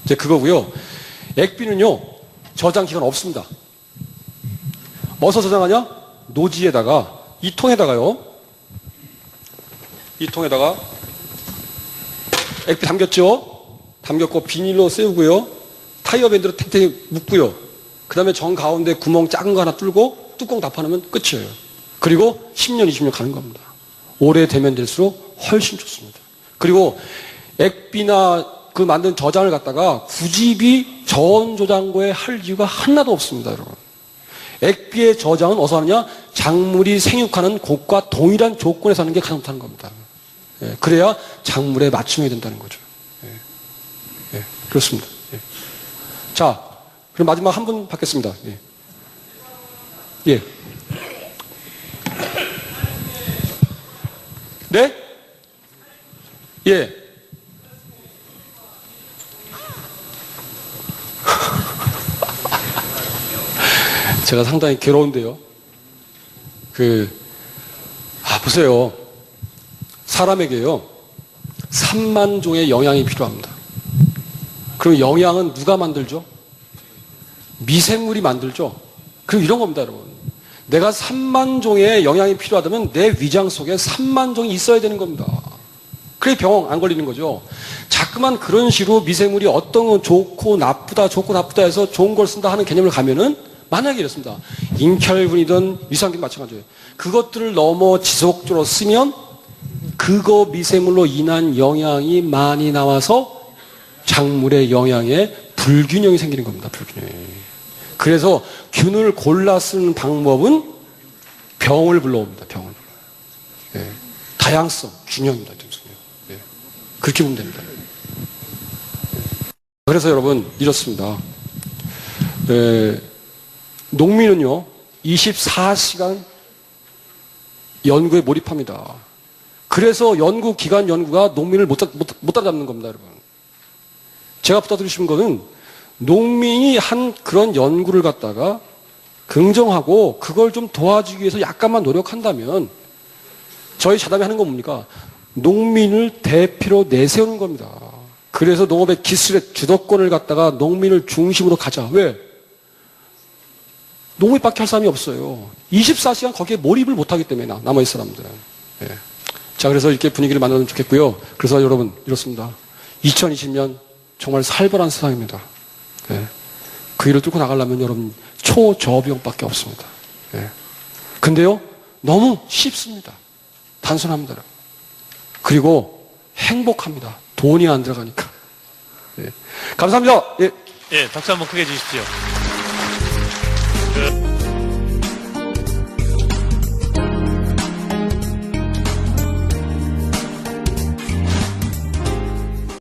이제 그거고요. 액비는요. 저장 기간 없습니다. 어디서 저장하냐? 노지에다가 이 통에다가요. 이 통에다가 액비 담겼죠? 담겼고 비닐로 세우고요. 타이어 밴드로 탱탱히 묶고요. 그 다음에 정 가운데 구멍 작은 거 하나 뚫고 뚜껑 닫아놓으면 끝이에요. 그리고 10년, 20년 가는 겁니다. 오래되면 될수록 훨씬 좋습니다. 그리고 액비나 그 만든 저장을 갖다가 굳이 저온 저장고에 할 이유가 하나도 없습니다, 여러분. 액비의 저장은 어디서 하느냐? 작물이 생육하는 곳과 동일한 조건에서 하는 게 가장 좋다는 겁니다. 예, 그래야 작물에 맞춤이 된다는 거죠. 예, 예, 그렇습니다. 예. 자, 그럼 마지막 한 분 받겠습니다. 예. 예. 네? 예. 제가 상당히 괴로운데요. 보세요. 사람에게요, 3만 종의 영양이 필요합니다. 그럼 영양은 누가 만들죠? 미생물이 만들죠? 그럼 이런 겁니다, 여러분. 내가 3만 종의 영양이 필요하다면 내 위장 속에 3만 종이 있어야 되는 겁니다. 그래 병 안 걸리는 거죠. 자꾸만 그런 식으로 미생물이 어떤 건 좋고 나쁘다 해서 좋은 걸 쓴다 하는 개념을 가면은 만약에 이렇습니다. 인켈분이든 유산균 마찬가지예요. 그것들을 넘어 지속적으로 쓰면 그거 미생물로 인한 영양이 많이 나와서 작물의 영양에 불균형이 생기는 겁니다. 불균형이. 그래서 균을 골라 쓰는 방법은 병을 불러옵니다. 병을. 예. 다양성, 균형입니다. 예. 그렇게 보면 됩니다. 그래서 여러분 이렇습니다. 농민은요 24시간 연구에 몰입합니다. 그래서 기관 연구가 농민을 못 따라잡는 겁니다, 여러분. 제가 부탁드리고 싶은 거는 농민이 한 그런 연구를 갖다가 긍정하고 그걸 좀 도와주기 위해서 약간만 노력한다면 저희 자담이 하는 건 뭡니까? 농민을 대표로 내세우는 겁니다. 그래서 농업의 기술의 주도권을 갖다가 농민을 중심으로 가자. 왜? 농업밖에 할 사람이 없어요. 24시간 거기에 몰입을 못하기 때문에 나머지 사람들은. 예. 자, 그래서 이렇게 분위기를 만들면 좋겠고요. 그래서 여러분 이렇습니다. 2020년 정말 살벌한 세상입니다. 예. 그 일을 뚫고 나가려면 여러분 초저비용밖에 없습니다. 예. 근데요 너무 쉽습니다. 단순합니다. 그리고 행복합니다. 돈이 안 들어가니까. 예. 감사합니다. 예. 예, 박수 한번 크게 주십시오.